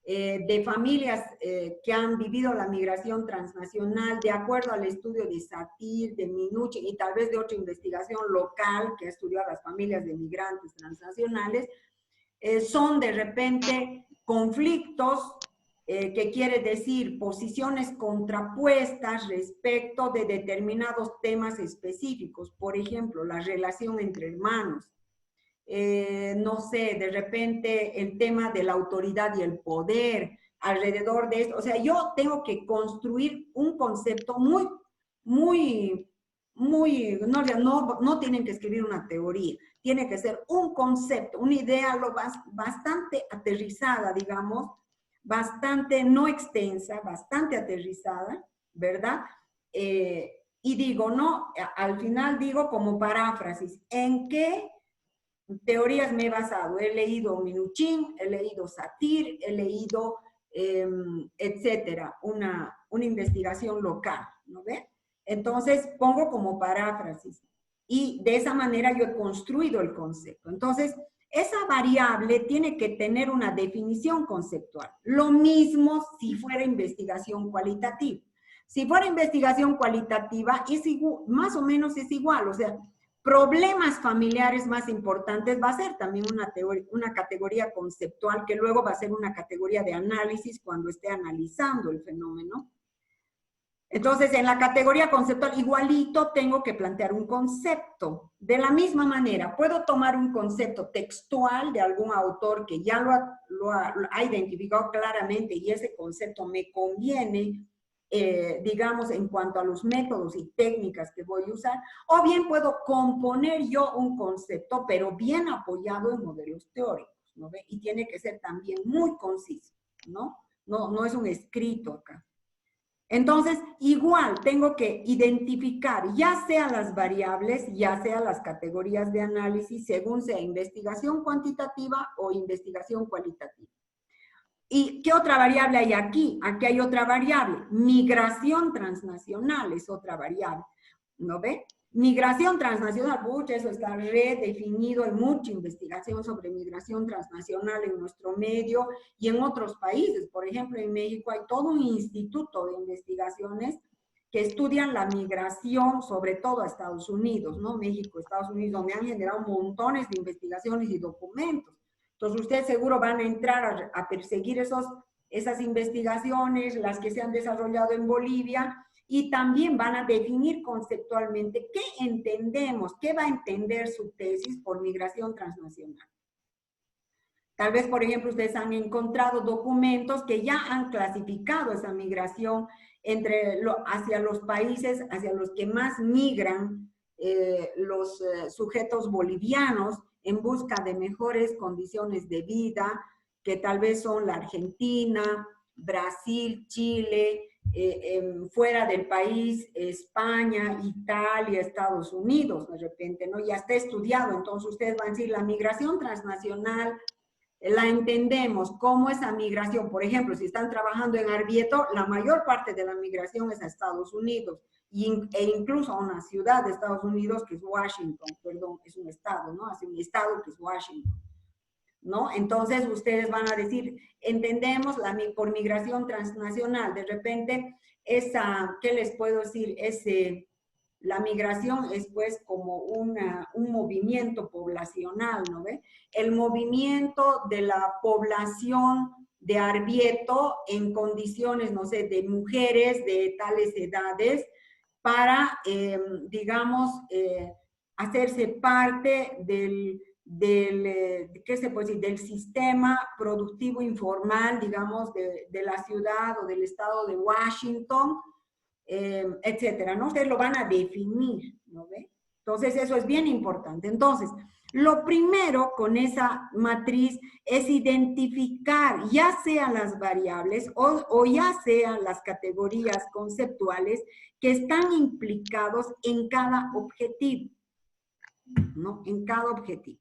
de familias que han vivido la migración transnacional de acuerdo al estudio de Satir, de Minuchin y tal vez de otra investigación local que ha estudiado a las familias de migrantes transnacionales, son de repente conflictos que quiere decir posiciones contrapuestas respecto de determinados temas específicos. Por ejemplo, la relación entre hermanos. No sé, de repente el tema de la autoridad y el poder alrededor de esto. O sea, yo tengo que construir un concepto no tienen que escribir una teoría, tiene que ser un concepto, una idea bastante aterrizada, digamos, bastante no extensa, bastante aterrizada, ¿verdad? Y digo, no, al final digo como paráfrasis, ¿en qué teorías me he basado? He leído Minuchin, he leído Satir, he leído, etcétera, una investigación local, ¿no ve? Entonces pongo como paráfrasis y de esa manera yo he construido el concepto. Entonces, esa variable tiene que tener una definición conceptual. Lo mismo si fuera investigación cualitativa. Si fuera investigación cualitativa, más o menos es igual, o sea, problemas familiares más importantes va a ser también una categoría conceptual que luego va a ser una categoría de análisis cuando esté analizando el fenómeno. Entonces, en la categoría conceptual, igualito tengo que plantear un concepto. De la misma manera, puedo tomar un concepto textual de algún autor que ya lo ha identificado claramente y ese concepto me conviene, digamos, en cuanto a los métodos y técnicas que voy a usar, o bien puedo componer yo un concepto, pero bien apoyado en modelos teóricos, ¿no ve? Y tiene que ser también muy conciso, ¿no? No es un escrito acá. Entonces, igual tengo que identificar ya sea las variables, ya sea las categorías de análisis, según sea investigación cuantitativa o investigación cualitativa. ¿Y qué otra variable hay aquí? Aquí hay otra variable. Migración transnacional es otra variable. ¿No ve? Migración transnacional, pucha, eso está redefinido, hay mucha investigación sobre migración transnacional en nuestro medio y en otros países. Por ejemplo, en México hay todo un instituto de investigaciones que estudian la migración, sobre todo a Estados Unidos, ¿no? México, Estados Unidos, donde han generado montones de investigaciones y documentos. Entonces, ustedes seguro van a entrar a perseguir esas investigaciones, las que se han desarrollado en Bolivia, y también van a definir conceptualmente qué entendemos, qué va a entender su tesis por migración transnacional. Tal vez, por ejemplo, ustedes han encontrado documentos que ya han clasificado esa migración hacia los países, hacia los que más migran los sujetos bolivianos en busca de mejores condiciones de vida, que tal vez son la Argentina, Brasil, Chile, fuera del país, España, Italia, Estados Unidos, de repente, ¿no? Ya está estudiado, entonces ustedes van a decir, la migración transnacional la entendemos como esa migración. Por ejemplo, si están trabajando en Arbieto, la mayor parte de la migración es a Estados Unidos e incluso a una ciudad de Estados Unidos que es Washington, perdón, es un estado, ¿no? Hace un estado que es Washington, ¿no? Entonces ustedes van a decir, entendemos por migración transnacional, de repente ¿qué les puedo decir? La migración es pues como un movimiento poblacional, ¿no ve? El movimiento de la población de Arbieto en condiciones, no sé, de mujeres de tales edades para, digamos, hacerse parte ¿qué se puede decir? Del sistema productivo informal, digamos, de la ciudad o del estado de Washington, etcétera, ¿no? Ustedes lo van a definir, ¿no ve? Entonces, eso es bien importante. Entonces, lo primero con esa matriz es identificar ya sean las variables o ya sean las categorías conceptuales que están implicados en cada objetivo, ¿no? En cada objetivo.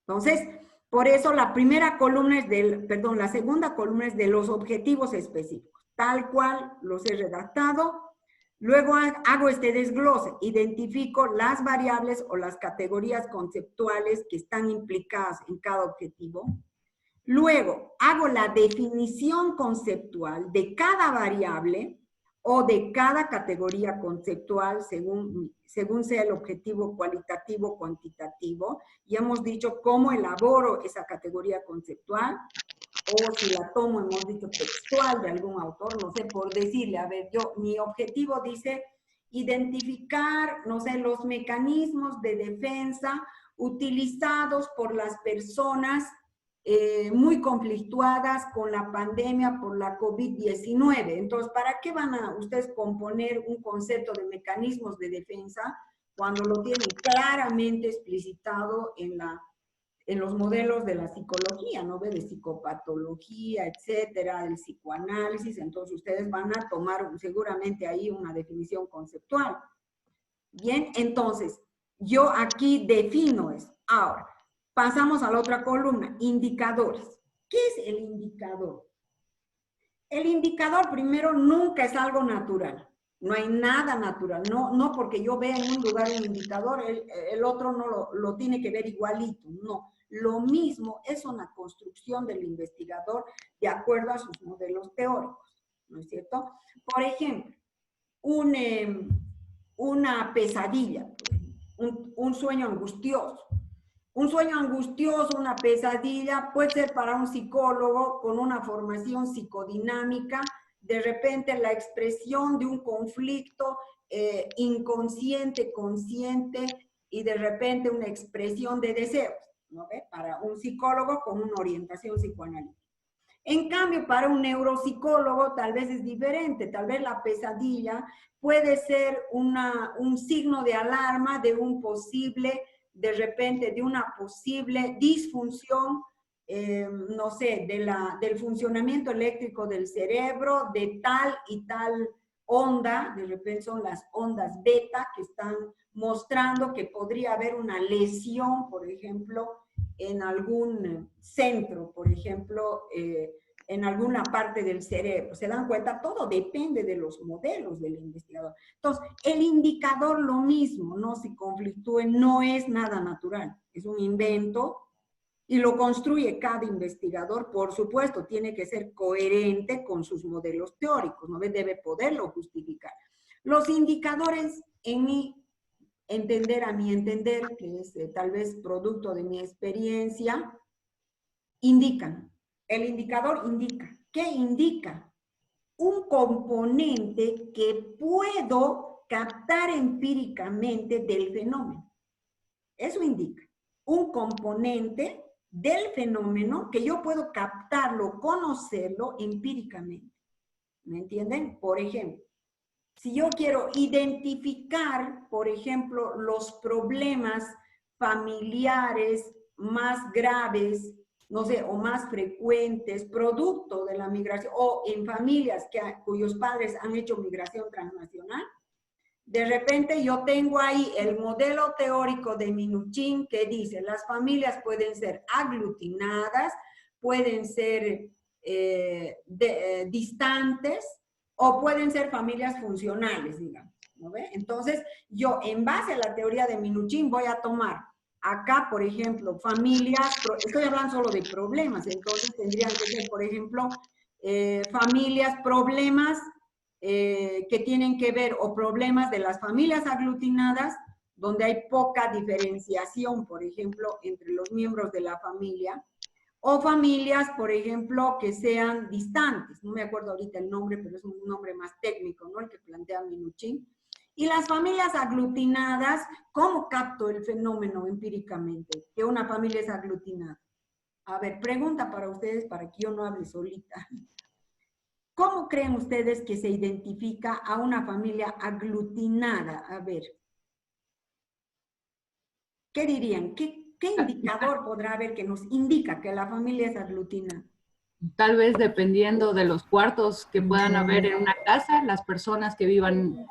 Entonces, Por eso la primera columna es la segunda columna es de los objetivos específicos, tal cual los he redactado. Luego hago este desglose, identifico las variables o las categorías conceptuales que están implicadas en cada objetivo. Luego hago la definición conceptual de cada variable o de cada categoría conceptual según sea el objetivo cualitativo o cuantitativo. Y hemos dicho cómo elaboro esa categoría conceptual, o si la tomo, hemos dicho, textual de algún autor, no sé, por decirle, a ver, mi objetivo dice identificar, no sé, los mecanismos de defensa utilizados por las personas muy conflictuadas con la pandemia por la COVID-19. Entonces, ¿para qué van a ustedes componer un concepto de mecanismos de defensa cuando lo tienen claramente explicitado en los modelos de la psicología, ¿no? De psicopatología, etcétera, del psicoanálisis? Entonces, ustedes van a tomar seguramente ahí una definición conceptual. Bien, entonces, yo aquí defino eso. Ahora, pasamos a la otra columna, indicadores. ¿Qué es el indicador? El indicador, primero, nunca es algo natural. No hay nada natural. No porque yo vea en un lugar un indicador, el otro no lo tiene que ver igualito. No. Lo mismo es una construcción del investigador de acuerdo a sus modelos teóricos, ¿no es cierto? Por ejemplo, una pesadilla, un sueño angustioso. Un sueño angustioso, una pesadilla, puede ser para un psicólogo con una formación psicodinámica, de repente la expresión de un conflicto inconsciente, consciente, y de repente una expresión de deseos, ¿no ve? Para un psicólogo con una orientación psicoanalítica. En cambio, para un neuropsicólogo tal vez es diferente, tal vez la pesadilla puede ser un signo de alarma de un posible, de repente, de una posible disfunción, no sé, del funcionamiento eléctrico del cerebro, de tal y tal onda, de repente son las ondas beta que están mostrando que podría haber una lesión, por ejemplo, en algún centro, por ejemplo, en alguna parte del cerebro. ¿Se dan cuenta? Todo depende de los modelos del investigador. Entonces, el indicador lo mismo, no se conflictúe, no es nada natural, es un invento y lo construye cada investigador. Por supuesto, tiene que ser coherente con sus modelos teóricos, no debe poderlo justificar. Los indicadores, a mi entender, que es tal vez producto de mi experiencia, indican. El indicador indica. ¿Qué indica? Un componente que puedo captar empíricamente del fenómeno. Eso indica. Un componente del fenómeno que yo puedo captarlo, conocerlo empíricamente. ¿Me entienden? Por ejemplo, si yo quiero identificar, por ejemplo, los problemas familiares más graves, no sé, o más frecuentes, producto de la migración, o en familias cuyos padres han hecho migración transnacional, de repente yo tengo ahí el modelo teórico de Minuchin que dice, las familias pueden ser aglutinadas, pueden ser distantes, o pueden ser familias funcionales, digamos, ¿no ve? Entonces, yo en base a la teoría de Minuchin voy a tomar acá, por ejemplo, familias, estoy hablando solo de problemas, entonces tendrían que ser, por ejemplo, familias, problemas que tienen que ver, o problemas de las familias aglutinadas, donde hay poca diferenciación, por ejemplo, entre los miembros de la familia, o familias, por ejemplo, que sean distantes. No me acuerdo ahorita el nombre, pero es un nombre más técnico, ¿no? El que plantea Minuchin. Y las familias aglutinadas, ¿cómo capto el fenómeno empíricamente? Que una familia es aglutinada. A ver, pregunta para ustedes, para que yo no hable solita. ¿Cómo creen ustedes que se identifica a una familia aglutinada? A ver. ¿Qué dirían? ¿Qué indicador podrá haber que nos indica que la familia es aglutinada? Tal vez dependiendo de los cuartos que puedan haber en una casa, las personas que vivan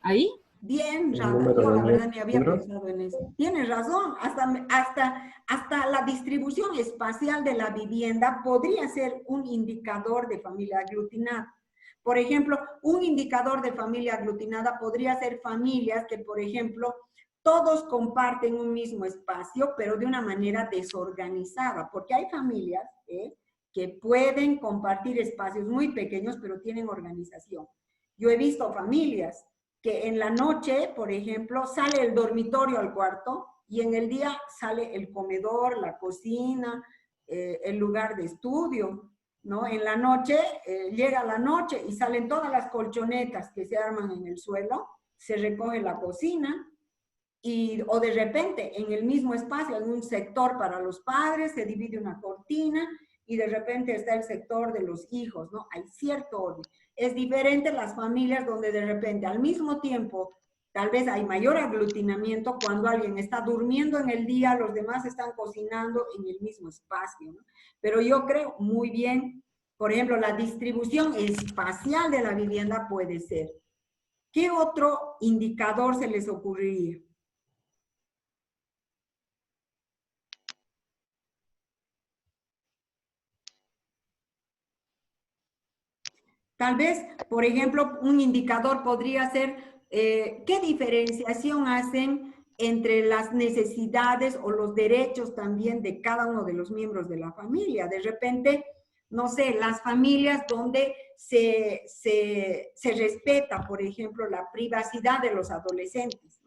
ahí. Bien, El Rata, número yo de la verdad ni había miembros. pensado en eso. Tienes razón, hasta la distribución espacial de la vivienda podría ser un indicador de familia aglutinada. Por ejemplo, un indicador de familia aglutinada podría ser familias que, por ejemplo, todos comparten un mismo espacio, pero de una manera desorganizada, porque hay familias que pueden compartir espacios muy pequeños, pero tienen organización. Yo he visto familias que en la noche, por ejemplo, sale el dormitorio al cuarto y en el día sale el comedor, la cocina, el lugar de estudio, ¿no? En la noche, llega la noche y salen todas las colchonetas que se arman en el suelo, se recoge la cocina o de repente en el mismo espacio, en un sector para los padres, se divide una cortina y de repente está el sector de los hijos, ¿no? Hay cierto orden. Es diferente las familias donde de repente al mismo tiempo tal vez hay mayor aglutinamiento cuando alguien está durmiendo en el día, los demás están cocinando en el mismo espacio, ¿no? Pero yo creo muy bien, por ejemplo, la distribución espacial de la vivienda puede ser. ¿Qué otro indicador se les ocurriría? Tal vez, por ejemplo, un indicador podría ser qué diferenciación hacen entre las necesidades o los derechos también de cada uno de los miembros de la familia. De repente, no sé, las familias donde se respeta, por ejemplo, la privacidad de los adolescentes.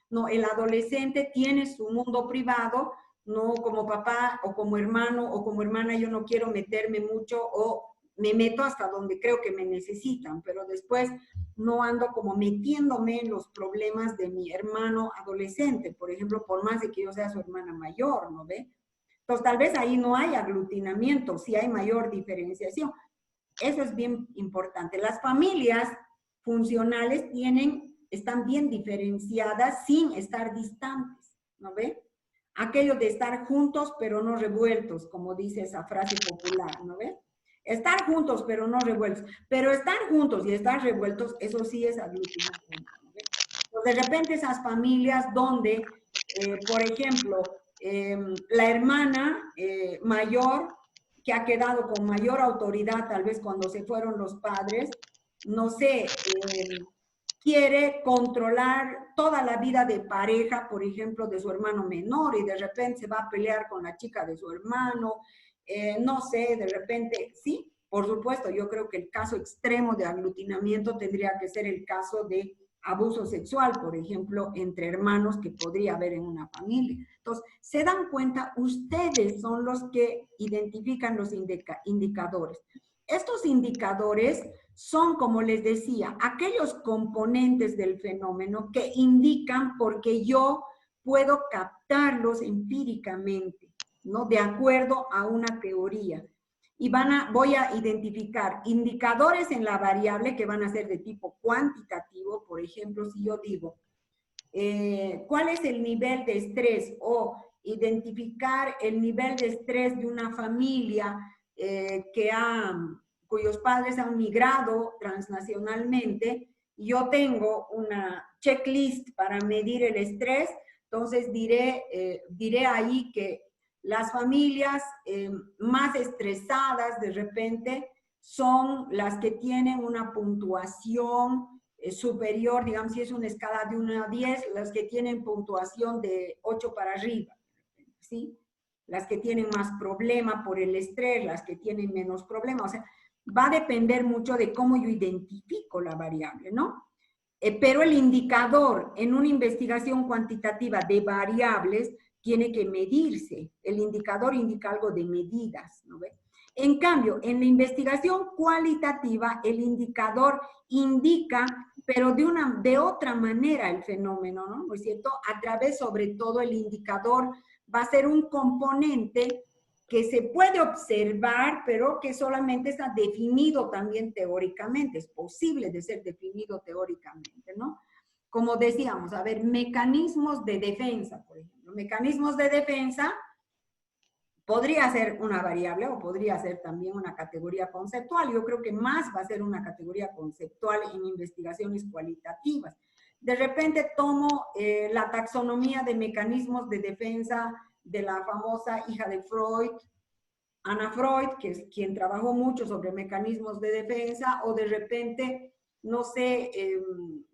No, el adolescente tiene su mundo privado, no como papá o como hermano o como hermana yo no quiero meterme mucho o me meto hasta donde creo que me necesitan, pero después no ando como metiéndome en los problemas de mi hermano adolescente, por ejemplo, por más de que yo sea su hermana mayor, ¿no ve? Entonces, tal vez ahí no hay aglutinamiento, sí hay mayor diferenciación. Eso es bien importante. Las familias funcionales están bien diferenciadas sin estar distantes, ¿no ve? Aquello de estar juntos pero no revueltos, como dice esa frase popular, ¿no ve? Estar juntos, pero no revueltos. Pero estar juntos y estar revueltos, eso sí es aglutinación. ¿No? De repente esas familias donde, por ejemplo, la hermana mayor, que ha quedado con mayor autoridad, tal vez cuando se fueron los padres, no sé, quiere controlar toda la vida de pareja, por ejemplo, de su hermano menor y de repente se va a pelear con la chica de su hermano, no sé, de repente, sí, por supuesto, yo creo que el caso extremo de aglutinamiento tendría que ser el caso de abuso sexual, por ejemplo, entre hermanos que podría haber en una familia. Entonces, se dan cuenta, ustedes son los que identifican los indicadores. Estos indicadores son, como les decía, aquellos componentes del fenómeno que indican porque yo puedo captarlos empíricamente, ¿no? De acuerdo a una teoría. Y voy a identificar indicadores en la variable que van a ser de tipo cuantitativo. Por ejemplo, si yo digo, ¿cuál es el nivel de estrés? O identificar el nivel de estrés de una familia cuyos padres han migrado transnacionalmente. Y yo tengo una checklist para medir el estrés. Entonces diré ahí que las familias más estresadas de repente son las que tienen una puntuación superior, digamos, si es una escala de 1 a 10, las que tienen puntuación de 8 para arriba, ¿sí? Las que tienen más problema por el estrés, las que tienen menos problema, o sea, va a depender mucho de cómo yo identifico la variable, ¿no? Pero el indicador en una investigación cuantitativa de variables tiene que medirse. El indicador indica algo de medidas, ¿no ve? En cambio, en la investigación cualitativa, el indicador indica, pero de otra manera el fenómeno, ¿no? ¿No es cierto? A través, sobre todo, el indicador va a ser un componente que se puede observar, pero que solamente está definido también teóricamente, es posible de ser definido teóricamente, ¿no? Como decíamos, a ver, mecanismos de defensa, por ejemplo. Mecanismos de defensa podría ser una variable o podría ser también una categoría conceptual. Yo creo que más va a ser una categoría conceptual en investigaciones cualitativas. De repente tomo la taxonomía de mecanismos de defensa de la famosa hija de Freud, Anna Freud, que es quien trabajó mucho sobre mecanismos de defensa, o de repente, no sé,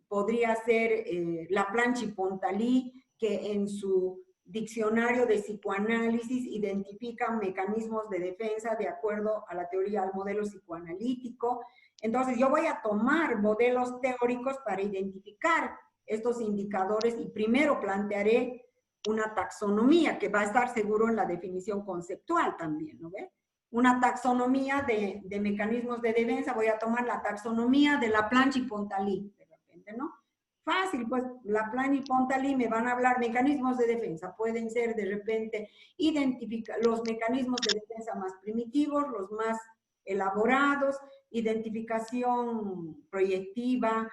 podría ser Laplanche y Pontalis, que en su diccionario de psicoanálisis identifican mecanismos de defensa de acuerdo a la teoría al modelo psicoanalítico. Entonces, yo voy a tomar modelos teóricos para identificar estos indicadores y primero plantearé una taxonomía que va a estar seguro en la definición conceptual también, ¿no ve? Una taxonomía de mecanismos de defensa, voy a tomar la taxonomía de Laplanche y Pontalis, de repente, ¿no? Fácil, pues Laplanche y Pontalis me van a hablar mecanismos de defensa, pueden ser de repente identificar los mecanismos de defensa más primitivos, los más elaborados, identificación proyectiva,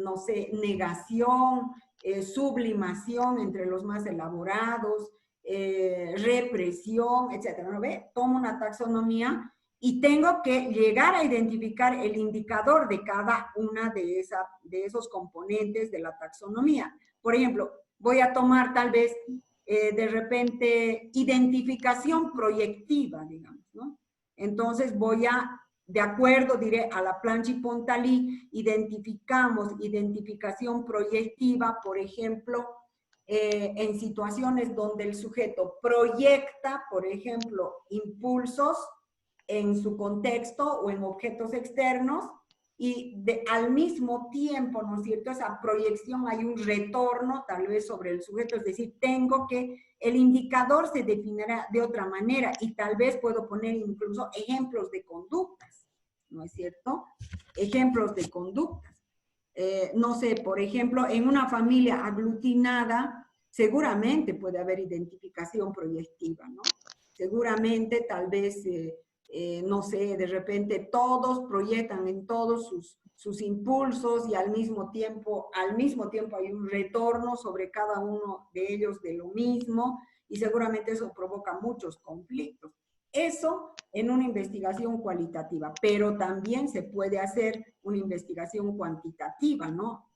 no sé, negación, sublimación entre los más elaborados, represión, etcétera, ¿no ve? Tomo una taxonomía y tengo que llegar a identificar el indicador de cada una de esos componentes de la taxonomía. Por ejemplo, voy a tomar tal vez de repente identificación proyectiva, digamos, ¿no? Entonces voy a, de acuerdo, diré, a Laplanche y Pontalis, identificamos identificación proyectiva, por ejemplo, en situaciones donde el sujeto proyecta, por ejemplo, impulsos en su contexto o en objetos externos, y al mismo tiempo, ¿no es cierto?, esa proyección hay un retorno tal vez sobre el sujeto, es decir, el indicador se definirá de otra manera y tal vez puedo poner incluso ejemplos de conductas, ¿no es cierto? Ejemplos de conductas. No sé, por ejemplo, en una familia aglutinada, seguramente puede haber identificación proyectiva, ¿no? Seguramente, tal vez, no sé, de repente todos proyectan en todos sus impulsos y al mismo tiempo hay un retorno sobre cada uno de ellos de lo mismo y seguramente eso provoca muchos conflictos. Eso en una investigación cualitativa, pero también se puede hacer una investigación cuantitativa, ¿no?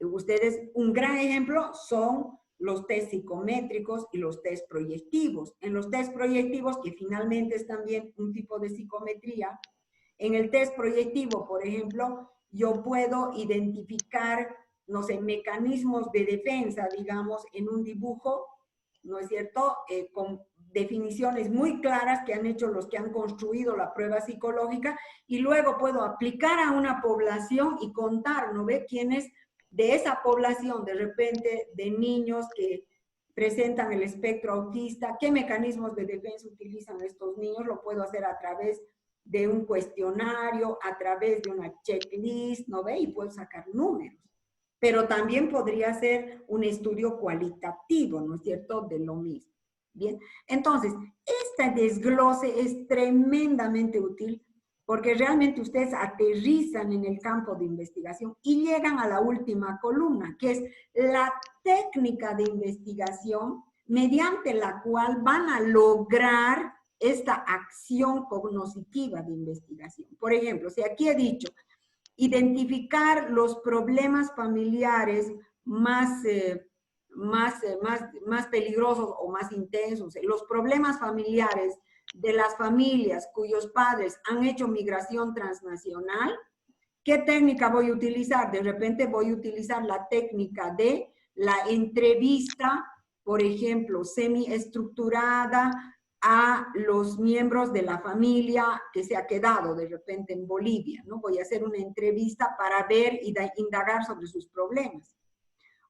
Ustedes, un gran ejemplo son los test psicométricos y los test proyectivos. En los test proyectivos, que finalmente es también un tipo de psicometría, en el test proyectivo, por ejemplo, yo puedo identificar, no sé, mecanismos de defensa, digamos, en un dibujo, ¿no es cierto?, con definiciones muy claras que han hecho los que han construido la prueba psicológica, y luego puedo aplicar a una población y contar, ¿no ve?, quiénes de esa población, de repente, de niños que presentan el espectro autista, qué mecanismos de defensa utilizan estos niños, lo puedo hacer a través de un cuestionario, a través de una checklist, ¿no ve? Y puedo sacar números. Pero también podría ser un estudio cualitativo, ¿no es cierto?, de lo mismo. Bien, entonces, este desglose es tremendamente útil porque realmente ustedes aterrizan en el campo de investigación y llegan a la última columna, que es la técnica de investigación mediante la cual van a lograr esta acción cognoscitiva de investigación. Por ejemplo, si aquí he dicho, identificar los problemas familiares más peligrosos o más intensos, los problemas familiares de las familias cuyos padres han hecho migración transnacional, ¿qué técnica voy a utilizar? De repente voy a utilizar la técnica de la entrevista, por ejemplo, semiestructurada a los miembros de la familia que se ha quedado de repente en Bolivia, ¿no? Voy a hacer una entrevista para ver y indagar sobre sus problemas.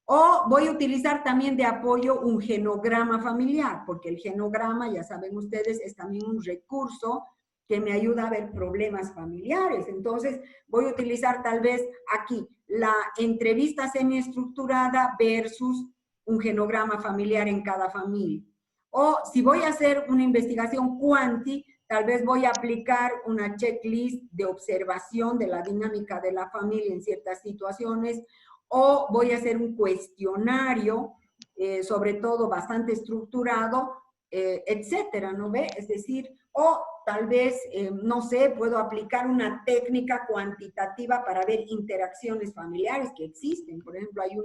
O voy a utilizar también de apoyo un genograma familiar, porque el genograma, ya saben ustedes, es también un recurso que me ayuda a ver problemas familiares. Entonces, voy a utilizar tal vez aquí la entrevista semiestructurada versus un genograma familiar en cada familia. O si voy a hacer una investigación cuanti, tal vez voy a aplicar una checklist de observación de la dinámica de la familia en ciertas situaciones, o voy a hacer un cuestionario, sobre todo bastante estructurado, etcétera, ¿no ve? Es decir, o tal vez, no sé, puedo aplicar una técnica cuantitativa para ver interacciones familiares que existen. Por ejemplo, hay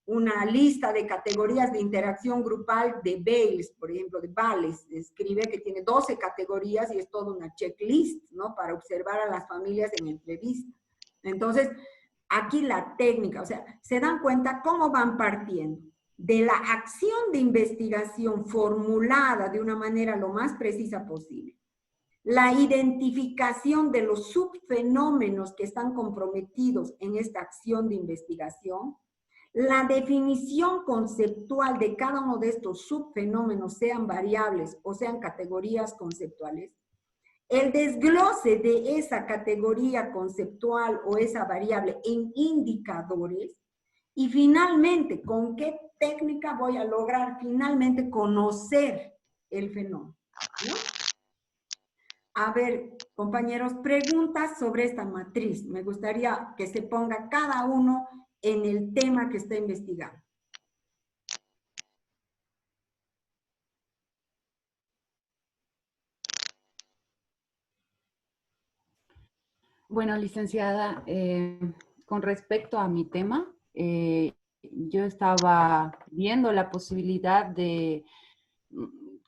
una lista de categorías de interacción grupal de Bales, por ejemplo, de Bales, escribe que tiene 12 categorías y es toda una checklist, ¿no? Para observar a las familias en entrevista. Entonces, aquí la técnica, o sea, se dan cuenta cómo van partiendo de la acción de investigación formulada de una manera lo más precisa posible, la identificación de los subfenómenos que están comprometidos en esta acción de investigación, la definición conceptual de cada uno de estos subfenómenos, sean variables o sean categorías conceptuales, el desglose de esa categoría conceptual o esa variable en indicadores, y finalmente, ¿con qué técnica voy a lograr finalmente conocer el fenómeno? ¿No? A ver, compañeros, preguntas sobre esta matriz. Me gustaría que se ponga cada uno en el tema que está investigando. Bueno, licenciada, con respecto a mi tema, yo estaba viendo la posibilidad de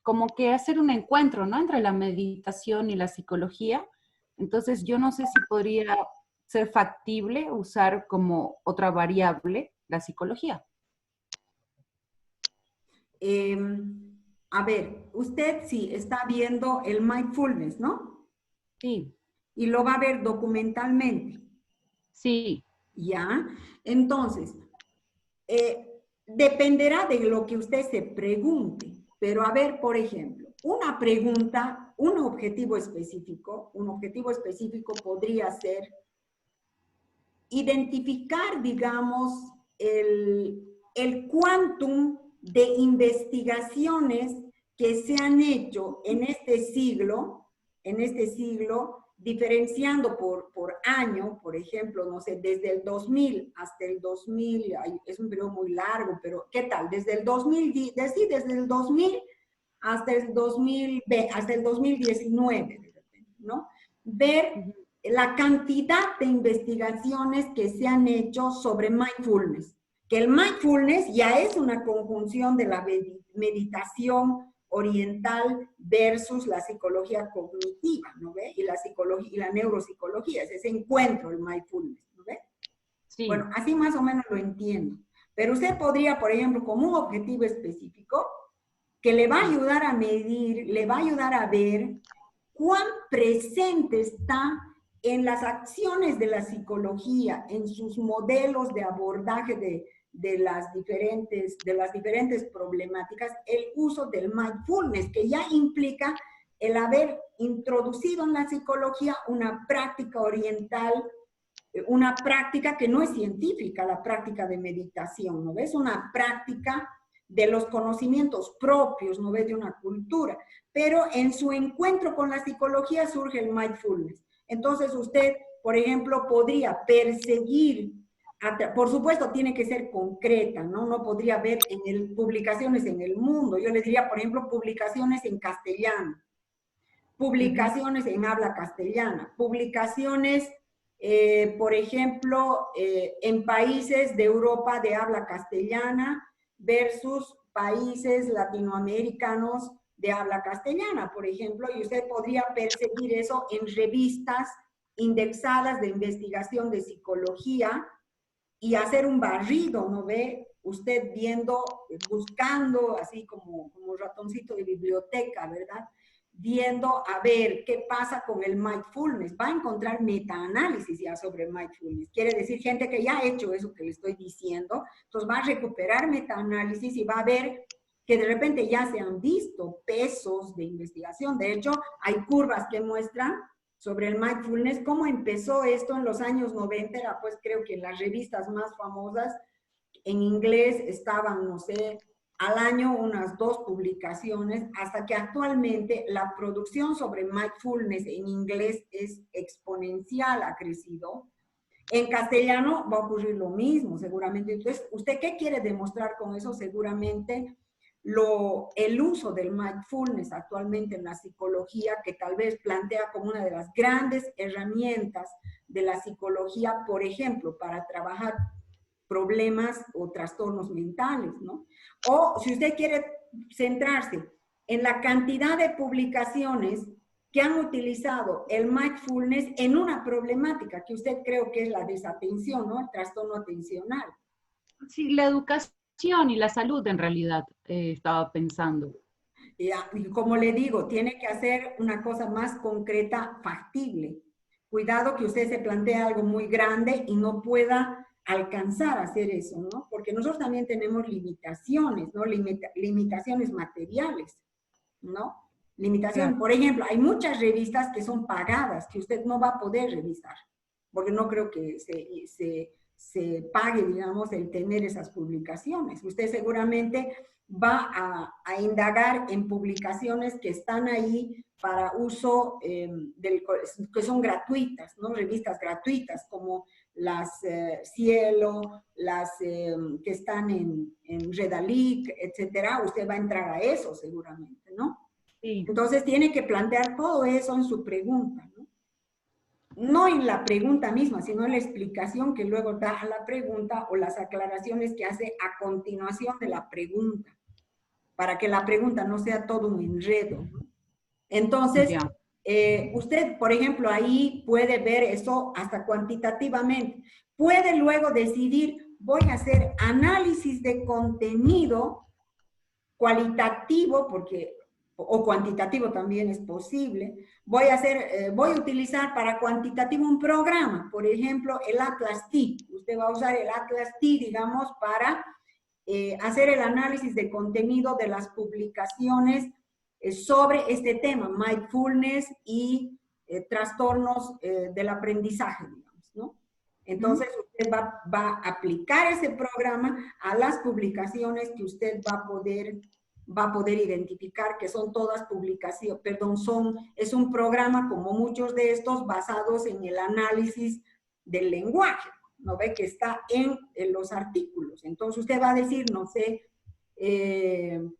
como que hacer un encuentro, ¿no? Entre la meditación y la psicología. Entonces, yo no sé si podría ser factible usar como otra variable la psicología. A ver, usted sí está viendo el mindfulness, ¿no? Sí. Y lo va a ver documentalmente. Sí. ¿Ya? Entonces, dependerá de lo que usted se pregunte. Pero a ver, por ejemplo, una pregunta, un objetivo específico podría ser identificar, digamos, el quantum de investigaciones que se han hecho en este siglo, diferenciando por año, por ejemplo, no sé, desde el 2000 hasta el 2000, es un periodo muy largo, pero ¿qué tal? Desde el 2000, desde el 2000 hasta el 2019, ¿no? Ver la cantidad de investigaciones que se han hecho sobre mindfulness, que el mindfulness ya es una conjunción de la meditación oriental versus la psicología cognitiva, ¿no ve? Y la psicología y la neuropsicología, es ese encuentro, el mindfulness, ¿no ve? Sí. Bueno, así más o menos lo entiendo. Pero usted podría, por ejemplo, como un objetivo específico, que le va a ayudar a medir, le va a ayudar a ver cuán presente está en las acciones de la psicología, en sus modelos de abordaje de las diferentes problemáticas, el uso del mindfulness, que ya implica el haber introducido en la psicología una práctica oriental, una práctica que no es científica, la práctica de meditación, ¿no ves? Una práctica de los conocimientos propios, ¿no ves? De una cultura. Pero en su encuentro con la psicología surge el mindfulness. Entonces usted, por ejemplo, podría perseguir, por supuesto tiene que ser concreta, ¿no? No podría ver publicaciones en el mundo. Yo le diría, por ejemplo, publicaciones en castellano, publicaciones en habla castellana, publicaciones, por ejemplo, en países de Europa de habla castellana versus países latinoamericanos de habla castellana, por ejemplo, y usted podría perseguir eso en revistas indexadas de investigación de psicología y hacer un barrido, ¿no ve? Usted viendo, buscando, así como ratoncito de biblioteca, ¿verdad? Viendo a ver qué pasa con el mindfulness. Va a encontrar metaanálisis ya sobre mindfulness. Quiere decir gente que ya ha hecho eso que le estoy diciendo. Entonces va a recuperar metaanálisis y va a ver que de repente ya se han visto pesos de investigación. De hecho, hay curvas que muestran sobre el mindfulness, cómo empezó esto en los años 90, era pues creo que en las revistas más famosas en inglés estaban, no sé, al año unas 2 publicaciones, hasta que actualmente la producción sobre mindfulness en inglés es exponencial, ha crecido. En castellano va a ocurrir lo mismo, seguramente. Entonces, ¿usted qué quiere demostrar con eso? Seguramente el uso del mindfulness actualmente en la psicología, que tal vez plantea como una de las grandes herramientas de la psicología, por ejemplo, para trabajar problemas o trastornos mentales, ¿no? O si usted quiere centrarse en la cantidad de publicaciones que han utilizado el mindfulness en una problemática que usted creo que es la desatención, ¿no? El trastorno atencional. Sí, la educación y la salud en realidad estaba pensando. Y como le digo, tiene que hacer una cosa más concreta, factible. Cuidado que usted se plantee algo muy grande y no pueda alcanzar a hacer eso, ¿no? Porque nosotros también tenemos limitaciones, ¿no? Limitaciones materiales, ¿no? Limitación, Claro. por ejemplo, hay muchas revistas que son pagadas, que usted no va a poder revisar, porque no creo que se pague, digamos, el tener esas publicaciones. Usted seguramente va a indagar en publicaciones que están ahí para uso, que son gratuitas, ¿no? Revistas gratuitas, como las Cielo, las que están en Redalic, etcétera. Usted va a entrar a eso seguramente, ¿no? Sí. Entonces tiene que plantear todo eso en su pregunta, ¿no? No en la pregunta misma, sino en la explicación que luego da a la pregunta o las aclaraciones que hace a continuación de la pregunta, para que la pregunta no sea todo un enredo, ¿no? Entonces, Ya. usted, por ejemplo, ahí puede ver eso hasta cuantitativamente. Puede luego decidir, voy a hacer análisis de contenido cualitativo, porque o cuantitativo también es posible. Voy a utilizar para cuantitativo un programa, por ejemplo, el Atlas T. Usted va a usar el Atlas T, digamos, para hacer el análisis de contenido de las publicaciones sobre este tema, mindfulness y trastornos del aprendizaje, digamos, ¿no? Entonces, usted va a aplicar ese programa a las publicaciones que usted va a poder identificar, que son todas publicaciones, perdón, es un programa como muchos de estos basados en el análisis del lenguaje, ¿no ve? Que está en los artículos. Entonces usted va a decir, no sé,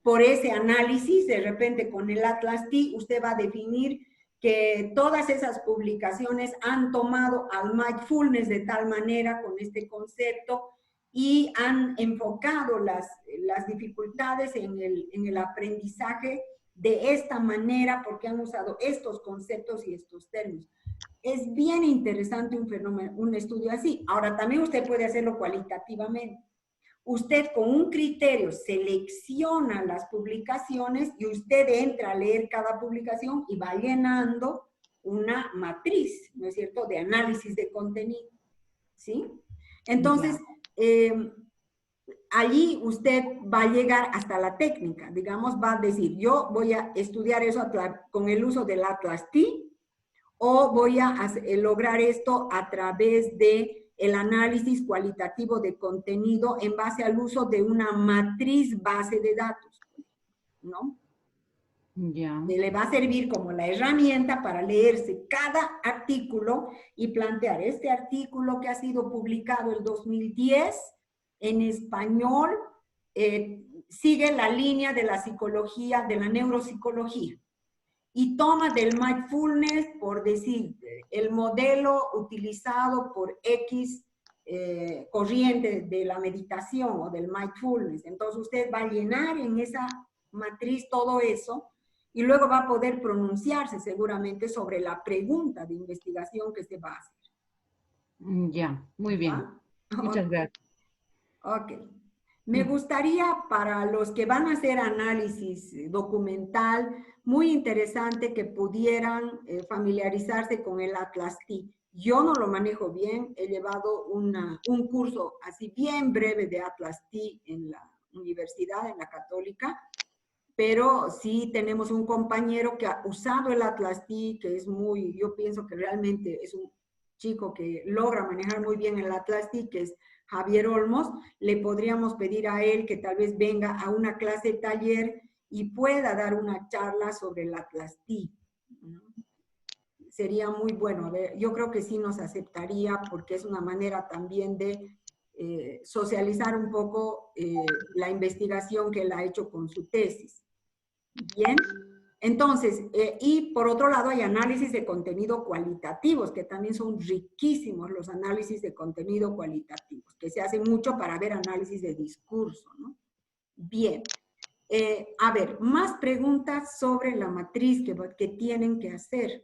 por ese análisis, de repente con el Atlas T, usted va a definir que todas esas publicaciones han tomado al mindfulness de tal manera con este concepto y han enfocado las dificultades en el aprendizaje de esta manera porque han usado estos conceptos y estos términos. Es bien interesante un fenómeno, un estudio así. Ahora, también usted puede hacerlo cualitativamente. Usted con un criterio selecciona las publicaciones y usted entra a leer cada publicación y va llenando una matriz, ¿no es cierto?, de análisis de contenido, ¿sí? Entonces, allí usted va a llegar hasta la técnica, digamos, va a decir, yo voy a estudiar eso con el uso del Atlas T, o voy a lograr esto a través de el análisis cualitativo de contenido en base al uso de una matriz base de datos, ¿no? Ya. Le va a servir como la herramienta para leerse cada artículo y plantear este artículo que ha sido publicado el 2010 en español, sigue la línea de la psicología, de la neuropsicología. Y toma del mindfulness, por decir, el modelo utilizado por X corriente de la meditación o del mindfulness. Entonces usted va a llenar en esa matriz todo eso y luego va a poder pronunciarse seguramente sobre la pregunta de investigación que se va a hacer. Ya, muy bien. ¿Ah? Muchas gracias. Ok. Me gustaría para los que van a hacer análisis documental, muy interesante que pudieran familiarizarse con el Atlas T. Yo no lo manejo bien, he llevado un curso así bien breve de Atlas T en la universidad, en la Católica, pero sí tenemos un compañero que ha usado el Atlas T, que es muy, yo pienso que realmente es un chico que logra manejar muy bien el Atlas T, que es Javier Olmos. Le podríamos pedir a él que tal vez venga a una clase taller y pueda dar una charla sobre el Atlas T. Sería muy bueno. A ver, yo creo que sí nos aceptaría porque es una manera también de socializar un poco la investigación que él ha hecho con su tesis. Bien, entonces, y por otro lado hay análisis de contenido cualitativos, que también son riquísimos los análisis de contenido cualitativos, que se hacen mucho para ver análisis de discurso, ¿no? Bien, a ver, más preguntas sobre la matriz que tienen que hacer.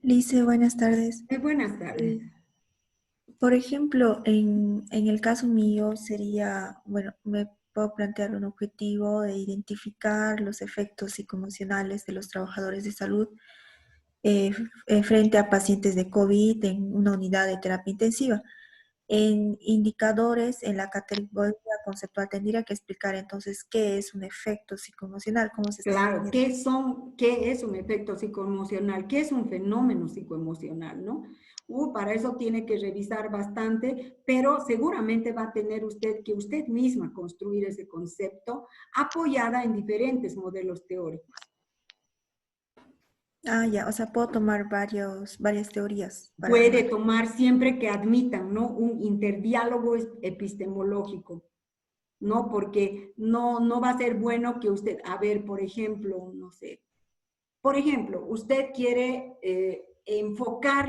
Lice, buenas tardes. Buenas tardes. Por ejemplo, en el caso mío sería, bueno, me puedo plantear un objetivo de identificar los efectos psicoemocionales de los trabajadores de salud frente a pacientes de COVID en una unidad de terapia intensiva. En indicadores, en la categoría conceptual, tendría que explicar entonces qué es un efecto psicoemocional, cómo se está Claro, definiendo. ¿qué es un efecto psicoemocional? ¿Qué es un fenómeno psicoemocional, no? Para eso tiene que revisar bastante, pero seguramente va a tener usted que usted misma construir ese concepto apoyada en diferentes modelos teóricos. Ah, ya, o sea, puedo tomar varias teorías. Puede tomar siempre que admitan, ¿no? Un interdiálogo epistemológico, ¿no? Porque no va a ser bueno que usted, a ver, por ejemplo, no sé, por ejemplo, usted quiere enfocar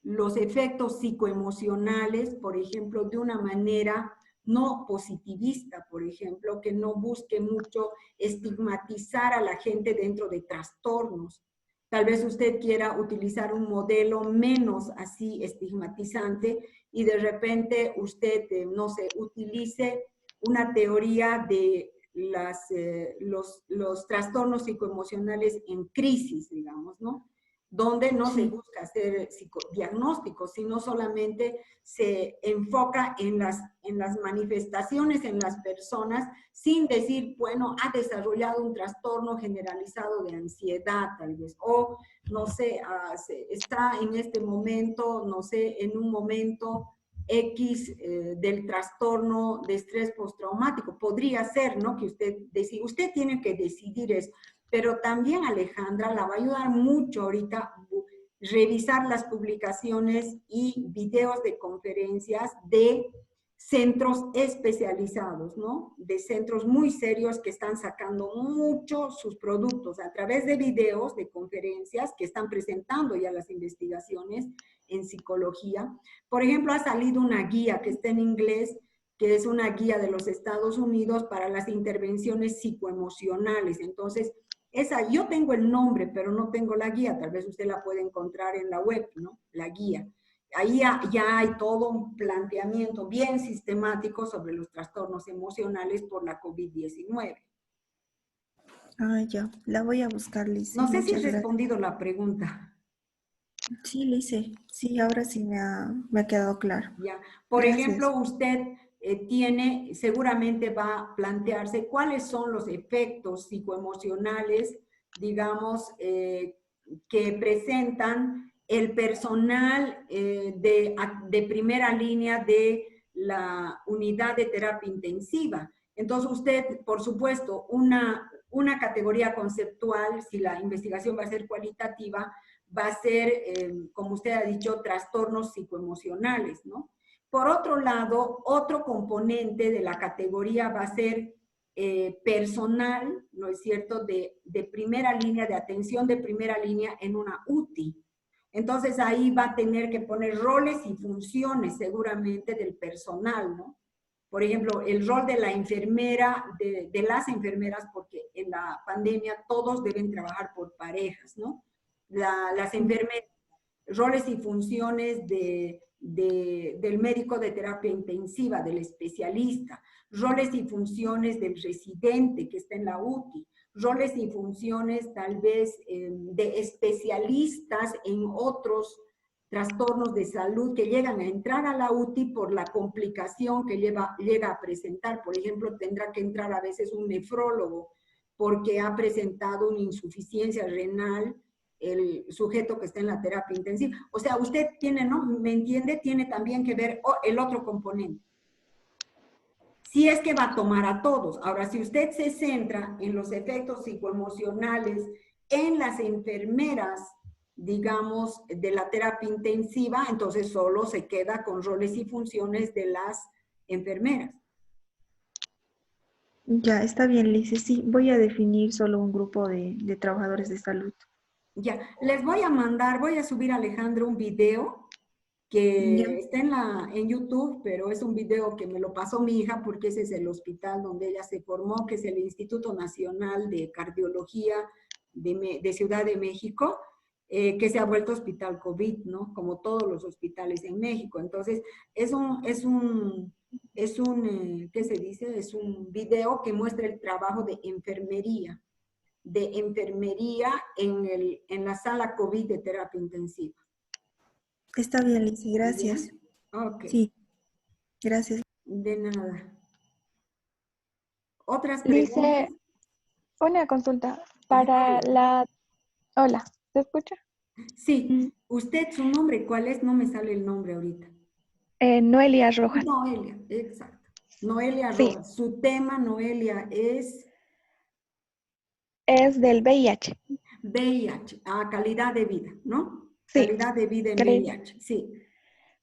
los efectos psicoemocionales, por ejemplo, de una manera no positivista, por ejemplo, que no busque mucho estigmatizar a la gente dentro de trastornos. Tal vez usted quiera utilizar un modelo menos así estigmatizante y de repente usted, no sé, utilice una teoría de los trastornos psicoemocionales en crisis, digamos, ¿no? Donde no se busca hacer psicodiagnóstico, sino solamente se enfoca en las manifestaciones en las personas sin decir, bueno, ha desarrollado un trastorno generalizado de ansiedad tal vez, o no sé, está en este momento, no sé, en un momento X del trastorno de estrés postraumático. Podría ser, ¿no? Que usted tiene que decidir eso. Pero también Alejandra la va a ayudar mucho ahorita revisar las publicaciones y videos de conferencias de centros especializados, ¿no? De centros muy serios que están sacando mucho sus productos a través de videos, de conferencias que están presentando ya las investigaciones en psicología. Por ejemplo, ha salido una guía que está en inglés, que es una guía de los Estados Unidos para las intervenciones psicoemocionales. Entonces, yo tengo el nombre, pero no tengo la guía. Tal vez usted la puede encontrar en la web, ¿no? La guía. Ahí ya hay todo un planteamiento bien sistemático sobre los trastornos emocionales por la COVID-19. Ah, ya, la voy a buscar, Lice. No sé si he Muchas respondido la pregunta. Sí, Lice. Sí, ahora sí me ha quedado claro. Ya. Por ejemplo, usted seguramente va a plantearse cuáles son los efectos psicoemocionales, digamos, que presentan el personal de primera línea de la unidad de terapia intensiva. Entonces usted, por supuesto, una categoría conceptual, si la investigación va a ser cualitativa, va a ser, como usted ha dicho, trastornos psicoemocionales, ¿no? Por otro lado, otro componente de la categoría va a ser personal, ¿no es cierto?, de primera línea, de atención de primera línea en una UTI. Entonces ahí va a tener que poner roles y funciones seguramente del personal, ¿no? Por ejemplo, el rol de la enfermera, de las enfermeras, porque en la pandemia todos deben trabajar por parejas, ¿no? Las enfermeras, roles y funciones del médico de terapia intensiva, del especialista, roles y funciones del residente que está en la UTI, roles y funciones tal vez de especialistas en otros trastornos de salud que llegan a entrar a la UTI por la complicación que llega a presentar. Por ejemplo, tendrá que entrar a veces un nefrólogo porque ha presentado una insuficiencia renal el sujeto que está en la terapia intensiva. O sea, usted tiene, ¿no? ¿Me entiende? Tiene también que ver el otro componente. Si es que va a tomar a todos. Ahora, si usted se centra en los efectos psicoemocionales, en las enfermeras, digamos, de la terapia intensiva, entonces solo se queda con roles y funciones de las enfermeras. Ya, está bien, Lice. Sí, voy a definir solo un grupo de trabajadores de salud. Ya, les voy a mandar, voy a subir, Alejandro, un video Ya, que está en YouTube, pero es un video que me lo pasó mi hija porque ese es el hospital donde ella se formó, que es el Instituto Nacional de Cardiología de Ciudad de México, que se ha vuelto hospital COVID, ¿no? Como todos los hospitales en México. Entonces, ¿qué se dice? Es un video que muestra el trabajo de enfermería en la sala COVID de terapia intensiva. está bien, Lice. Gracias. ¿Bien? Ok, Sí, gracias. de nada. ¿Otras preguntas? Lice, una consulta para Dígame. la... Hola, ¿se escucha? Sí, usted, su nombre, ¿cuál es? No me sale el nombre ahorita. Noelia Rojas. Noelia, exacto. Noelia Sí, Rojas. Su tema, Noelia, es es del VIH. VIH, calidad de vida, ¿no? Sí, Calidad de vida en creo. VIH, sí.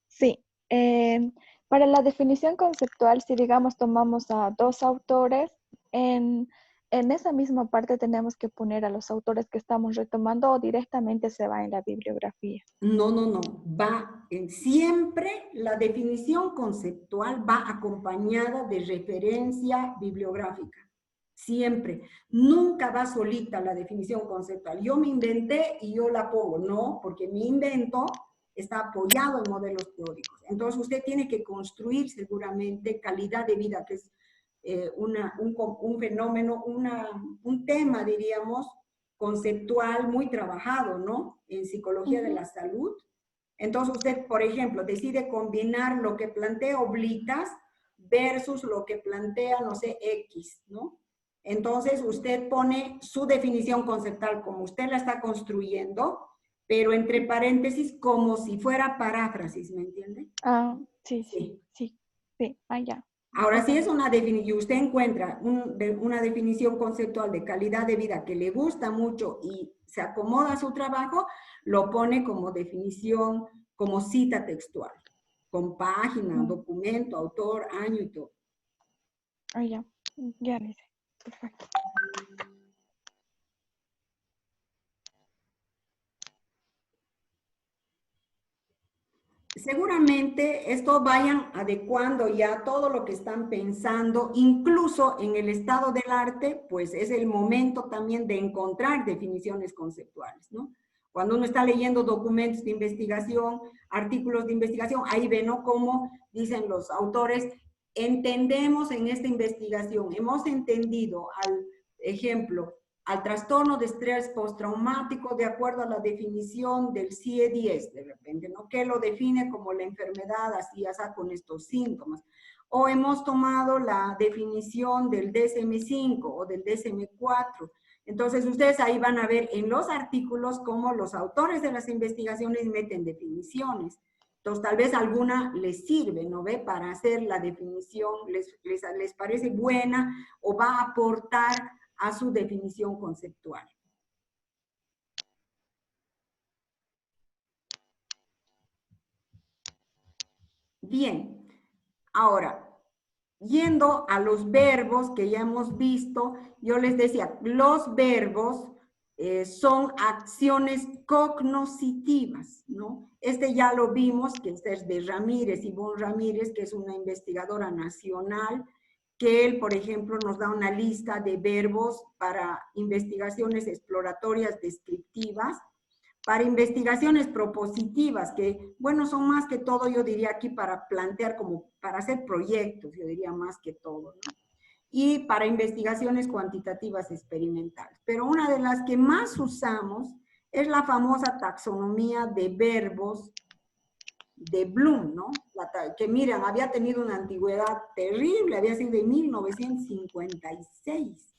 Sí. Para la definición conceptual, si digamos tomamos a dos autores, en esa misma parte tenemos que poner a los autores que estamos retomando o directamente se va en la bibliografía. No, no, no. Siempre la definición conceptual va acompañada de referencia bibliográfica. Siempre. Nunca va solita la definición conceptual. Yo me inventé y yo la pongo. No, porque mi invento está apoyado en modelos teóricos. Entonces usted tiene que construir seguramente calidad de vida, que es un fenómeno, un tema, diríamos, conceptual muy trabajado, ¿no? En psicología de la salud. Entonces usted, por ejemplo, decide combinar lo que plantea Oblitas versus lo que plantea, no sé, X, ¿no? Entonces usted pone su definición conceptual como usted la está construyendo, pero entre paréntesis como si fuera paráfrasis, ¿me entiende? Ah, sí, Sí. ya. Ahora, si Ok. es una definición, y usted encuentra una definición conceptual de calidad de vida que le gusta mucho y se acomoda a su trabajo, lo pone como definición, como cita textual, con página, documento, autor, año y todo. Ya dice. Perfecto. Seguramente esto vayan adecuando ya todo lo que están pensando, incluso en el estado del arte, pues es el momento también de encontrar definiciones conceptuales, ¿no? Cuando uno está leyendo documentos de investigación, artículos de investigación, ahí ve, ¿no? Cómo dicen los autores, entendemos en esta investigación, hemos entendido al ejemplo, al trastorno de estrés postraumático de acuerdo a la definición del CIE-10, de repente, ¿no? Que lo define como la enfermedad así con estos síntomas. O hemos tomado la definición del DSM-5 o del DSM-4. Entonces, ustedes ahí van a ver en los artículos cómo los autores de las investigaciones meten definiciones. Entonces, tal vez alguna les sirve, ¿no ve? Para hacer la definición, les parece buena o va a aportar a su definición conceptual. Bien, ahora, yendo a los verbos que ya hemos visto, yo les decía, los verbos son acciones cognoscitivas, ¿no? Este ya lo vimos, que este es de Ramírez, Ivonne Ramírez, que es una investigadora nacional, que él, por ejemplo, nos da una lista de verbos para investigaciones exploratorias descriptivas, para investigaciones propositivas, que, bueno, son más que todo, yo diría aquí, para plantear como, para hacer proyectos, yo diría más que todo, ¿no? Y para investigaciones cuantitativas experimentales. Pero una de las que más usamos es la famosa taxonomía de verbos de Bloom, ¿no? Que miren, había tenido una antigüedad terrible, había sido de 1956.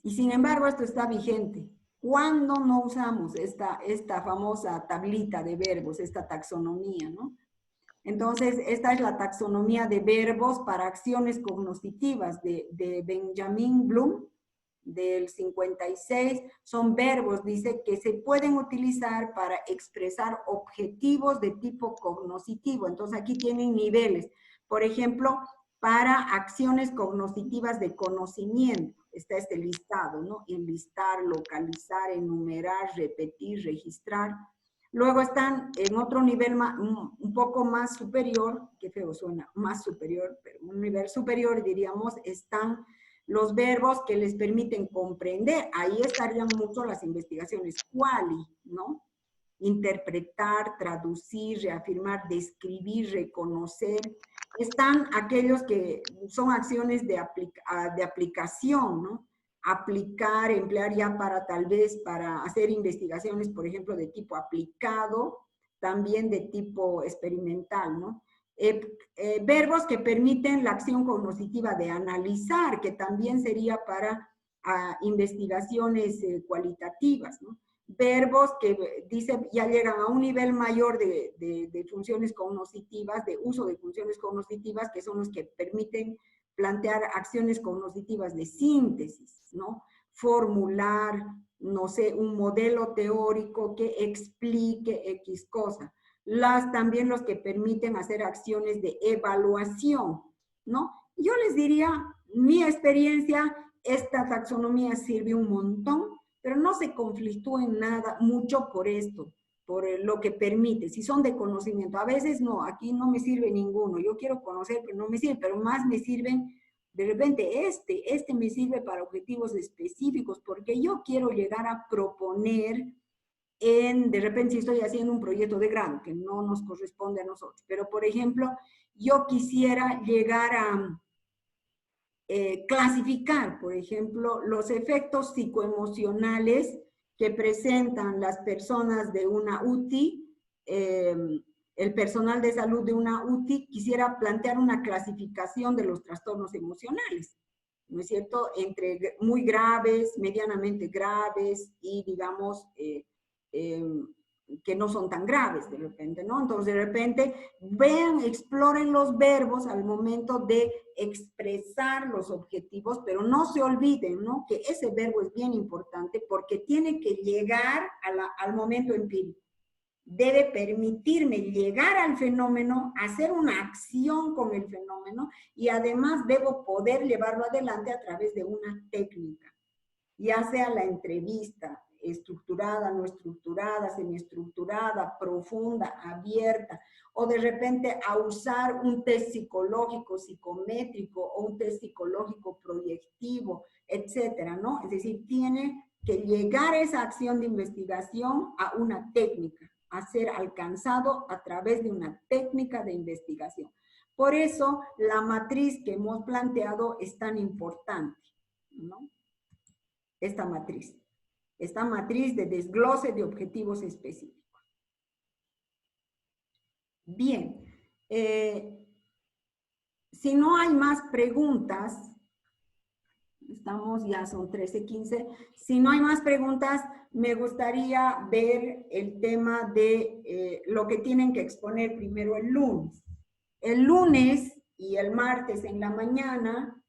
Y sin embargo, esto está vigente. ¿Cuándo no usamos esta famosa tablita de verbos, esta taxonomía, ¿no? Entonces, esta es la taxonomía de verbos para acciones cognitivas de Benjamin Bloom, del 56. Son verbos, dice, que se pueden utilizar para expresar objetivos de tipo cognitivo. Entonces, aquí tienen niveles. Por ejemplo, para acciones cognitivas de conocimiento, está este listado, ¿no? Enlistar, localizar, enumerar, repetir, registrar. Luego están en otro nivel un poco más superior, qué feo suena, más superior, pero un nivel superior, diríamos, están los verbos que les permiten comprender. Ahí estarían mucho las investigaciones quali, ¿no? Interpretar, traducir, reafirmar, describir, reconocer. Están aquellos que son acciones de aplicación, ¿no? Aplicar, emplear ya para tal vez para hacer investigaciones, por ejemplo, de tipo aplicado, también de tipo experimental, ¿no? Verbos que permiten la acción cognitiva de analizar, que también sería para investigaciones cualitativas, ¿no? Verbos que dice ya llegan a un nivel mayor de funciones cognitivas, de uso de funciones cognitivas, que son los que permiten plantear acciones cognitivas de síntesis, ¿no? Formular, no sé, un modelo teórico que explique X cosa. También los que permiten hacer acciones de evaluación, ¿no? Yo les diría, mi experiencia, esta taxonomía sirve un montón, pero no se conflictúen nada mucho por esto, por lo que permite, si son de conocimiento. A veces no, aquí no me sirve ninguno, yo quiero conocer, pero no me sirve, pero más me sirven, de repente este me sirve para objetivos específicos, porque yo quiero llegar a proponer de repente si estoy haciendo un proyecto de grado, que no nos corresponde a nosotros, pero por ejemplo, yo quisiera llegar a clasificar, por ejemplo, los efectos psicoemocionales que presentan las personas de una UTI, el personal de salud de una UTI, quisiera plantear una clasificación de los trastornos emocionales, ¿no es cierto? Entre muy graves, medianamente graves y, digamos, que no son tan graves de repente, ¿no? Entonces, de repente, vean, exploren los verbos al momento de expresar los objetivos, pero no se olviden, ¿no? Que ese verbo es bien importante porque tiene que llegar al momento empírico. Debe permitirme llegar al fenómeno, hacer una acción con el fenómeno y además debo poder llevarlo adelante a través de una técnica, ya sea la entrevista, estructurada, no estructurada, semiestructurada, profunda, abierta, o de repente a usar un test psicológico, psicométrico, o un test psicológico proyectivo, etcétera, ¿no? Es decir, tiene que llegar esa acción de investigación a una técnica, a ser alcanzado a través de una técnica de investigación. Por eso, la matriz que hemos planteado es tan importante, ¿no? Esta matriz de desglose de objetivos específicos. Bien, si no hay más preguntas, ya son 13:15, si no hay más preguntas, me gustaría ver el tema de lo que tienen que exponer primero el lunes. El lunes y el martes en la mañana,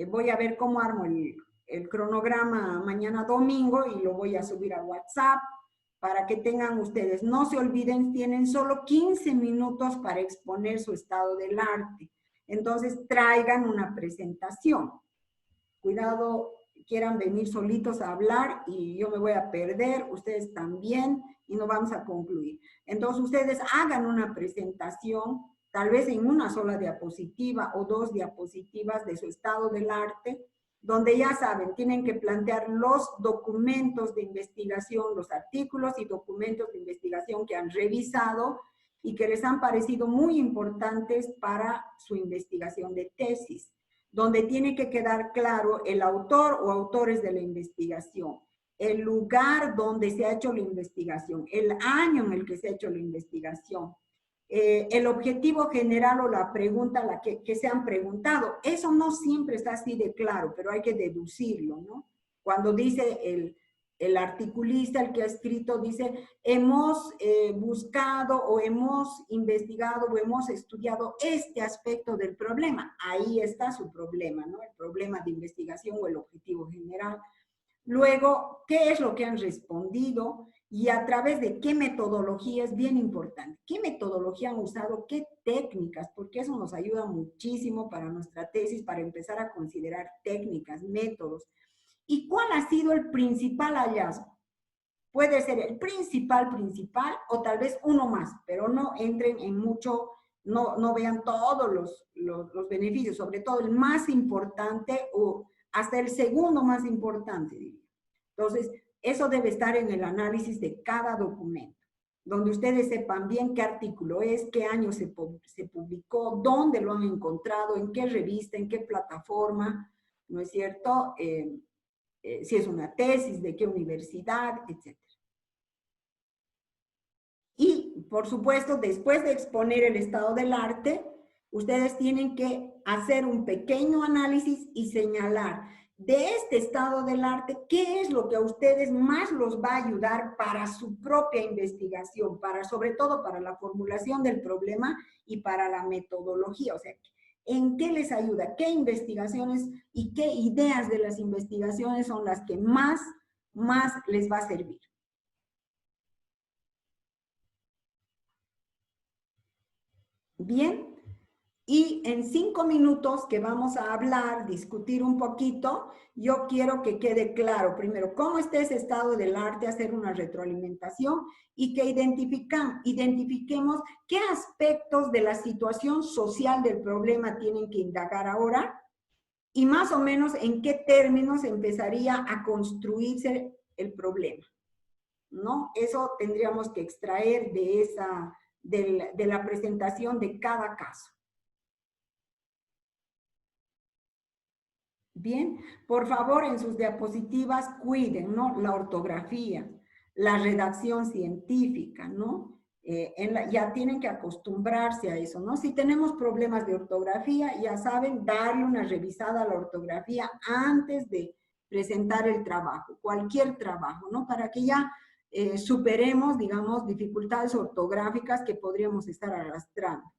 voy a ver cómo armo el cronograma mañana domingo y lo voy a subir a WhatsApp para que tengan ustedes. No se olviden, tienen solo 15 minutos para exponer su estado del arte. Entonces, traigan una presentación. Cuidado, quieran venir solitos a hablar y yo me voy a perder, ustedes también, y no vamos a concluir. Entonces, ustedes hagan una presentación, tal vez en una sola diapositiva o 2 diapositivas de su estado del arte, donde ya saben, tienen que plantear los documentos de investigación, los artículos y documentos de investigación que han revisado y que les han parecido muy importantes para su investigación de tesis, donde tiene que quedar claro el autor o autores de la investigación, el lugar donde se ha hecho la investigación, el año en el que se ha hecho la investigación, el objetivo general o la pregunta que se han preguntado. Eso no siempre está así de claro, pero hay que deducirlo, ¿no? Cuando dice el articulista, el que ha escrito, dice, hemos buscado o hemos investigado o hemos estudiado este aspecto del problema. Ahí está su problema, ¿no? El problema de investigación o el objetivo general. Luego, ¿qué es lo que han respondido? Y a través de qué metodología es bien importante. ¿Qué metodología han usado? ¿Qué técnicas? Porque eso nos ayuda muchísimo para nuestra tesis, para empezar a considerar técnicas, métodos. ¿Y cuál ha sido el principal hallazgo? Puede ser el principal o tal vez uno más, pero no entren en mucho, no vean todos los beneficios, sobre todo el más importante o hasta el segundo más importante, diría. Entonces, eso debe estar en el análisis de cada documento, donde ustedes sepan bien qué artículo es, qué año se publicó, dónde lo han encontrado, en qué revista, en qué plataforma, ¿no es cierto? Si es una tesis, de qué universidad, etc. Y, por supuesto, después de exponer el estado del arte, ustedes tienen que hacer un pequeño análisis y señalar de este estado del arte qué es lo que a ustedes más los va a ayudar para su propia investigación, sobre todo para la formulación del problema y para la metodología. O sea, ¿en qué les ayuda? ¿Qué investigaciones y qué ideas de las investigaciones son las que más les va a servir? Bien, y en 5 minutos que vamos a hablar, discutir un poquito, yo quiero que quede claro, primero, cómo está ese estado del arte, hacer una retroalimentación y que identifiquemos qué aspectos de la situación social del problema tienen que indagar ahora y más o menos en qué términos empezaría a construirse el problema, ¿no? Eso tendríamos que extraer de la presentación de cada caso. Bien, por favor, en sus diapositivas cuiden, ¿no? La ortografía, la redacción científica, ¿no? Ya tienen que acostumbrarse a eso, ¿no? Si tenemos problemas de ortografía, ya saben, darle una revisada a la ortografía antes de presentar el trabajo, cualquier trabajo, ¿no? Para que ya superemos, digamos, dificultades ortográficas que podríamos estar arrastrando.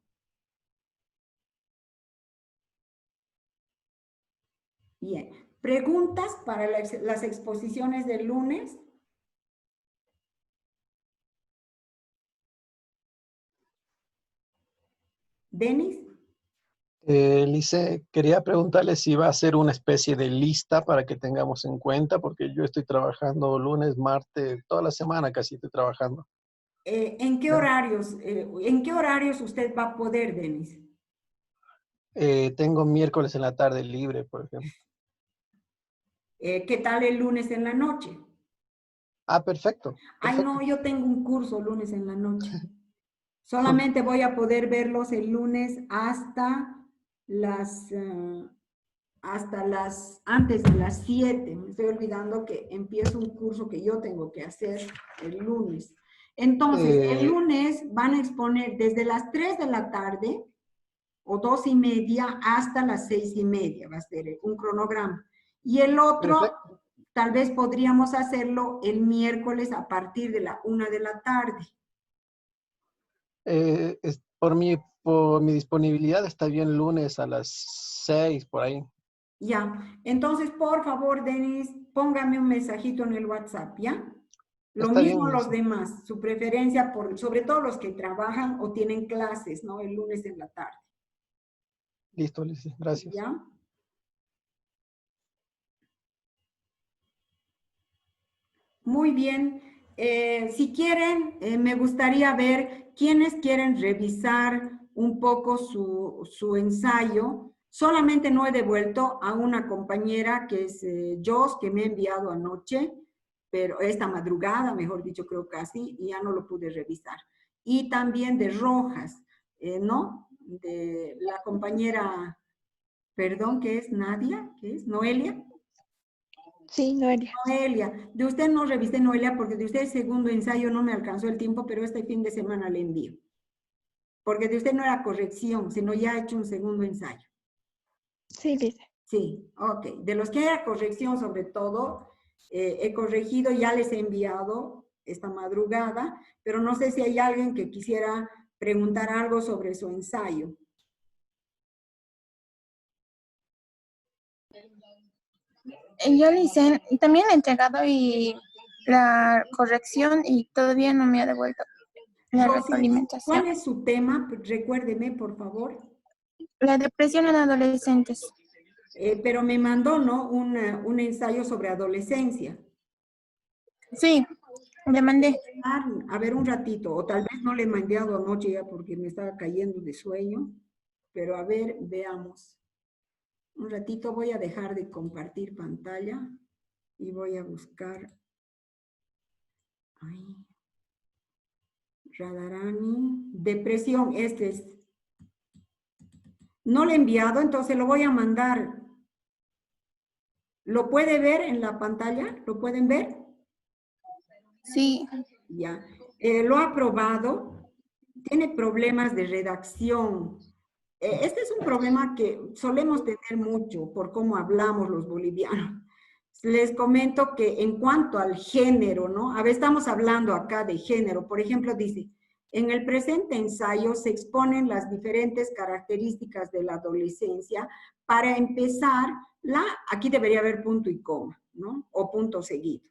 Bien, ¿preguntas para las exposiciones del lunes? ¿Denis? Lice, quería preguntarle si va a ser una especie de lista para que tengamos en cuenta, porque yo estoy trabajando lunes, martes, toda la semana casi estoy trabajando. ¿En qué horarios usted va a poder, Denis? Tengo miércoles en la tarde libre, por ejemplo. ¿Qué tal el lunes en la noche? Ah, perfecto. Ay, no, yo tengo un curso lunes en la noche. Solamente voy a poder verlos el lunes antes de las 7. Me estoy olvidando que empiezo un curso que yo tengo que hacer el lunes. Entonces, el lunes van a exponer desde las 3 de la tarde o 2:30 hasta las 6:30. Va a ser un cronograma. Y el otro, perfecto. tal vez podríamos hacerlo el miércoles a partir de la 1 de la tarde. Por mi disponibilidad está bien lunes a las 6 por ahí. Ya, entonces por favor, Denis, póngame un mensajito en el WhatsApp, ¿ya? Lo Está mismo bien, los Lice. demás, su preferencia, sobre todo los que trabajan o tienen clases, ¿no? El lunes en la tarde, Listo, Lice. Gracias. ¿ya? Muy bien. Si quieren, me gustaría ver quiénes quieren revisar un poco su ensayo. Solamente no he devuelto a una compañera que es Jos, que me ha enviado anoche, pero esta madrugada, mejor dicho, creo casi, y ya no lo pude revisar. Y también de Rojas, ¿no? De la compañera, perdón, ¿qué es? Nadia, ¿qué es? Noelia. Sí, Noelia. Noelia, de usted no revisé, Noelia, porque de usted el segundo ensayo no me alcanzó el tiempo, pero este fin de semana le envío. Porque de usted no era corrección, sino ya ha hecho un segundo ensayo. Sí, dice. Sí, ok. De los que era corrección, sobre todo, he corregido, ya les he enviado esta madrugada, pero no sé si hay alguien que quisiera preguntar algo sobre su ensayo. Yo le hice, también le he entregado y la corrección y todavía no me ha devuelto la Rosy, retroalimentación. ¿cuál es su tema? Recuérdeme, por favor. La depresión en adolescentes. Pero me mandó, ¿no? Un ensayo sobre adolescencia. Sí, le mandé. A ver un ratito, o tal vez no le he mandado anoche ya porque me estaba cayendo de sueño, pero a ver, veamos. Un ratito voy a dejar de compartir pantalla y voy a buscar. Ay. Radharani, depresión, este es. No le he enviado, entonces lo voy a mandar. ¿Lo puede ver en la pantalla? ¿Lo pueden ver? Sí. Ya. Lo ha aprobado. Tiene problemas de redacción. Este es un problema que solemos tener mucho por cómo hablamos los bolivianos. Les comento que en cuanto al género, ¿no? A ver, estamos hablando acá de género. Por ejemplo, dice, en el presente ensayo se exponen las diferentes características de la adolescencia. Para empezar, aquí debería haber punto y coma, ¿no? O punto seguido.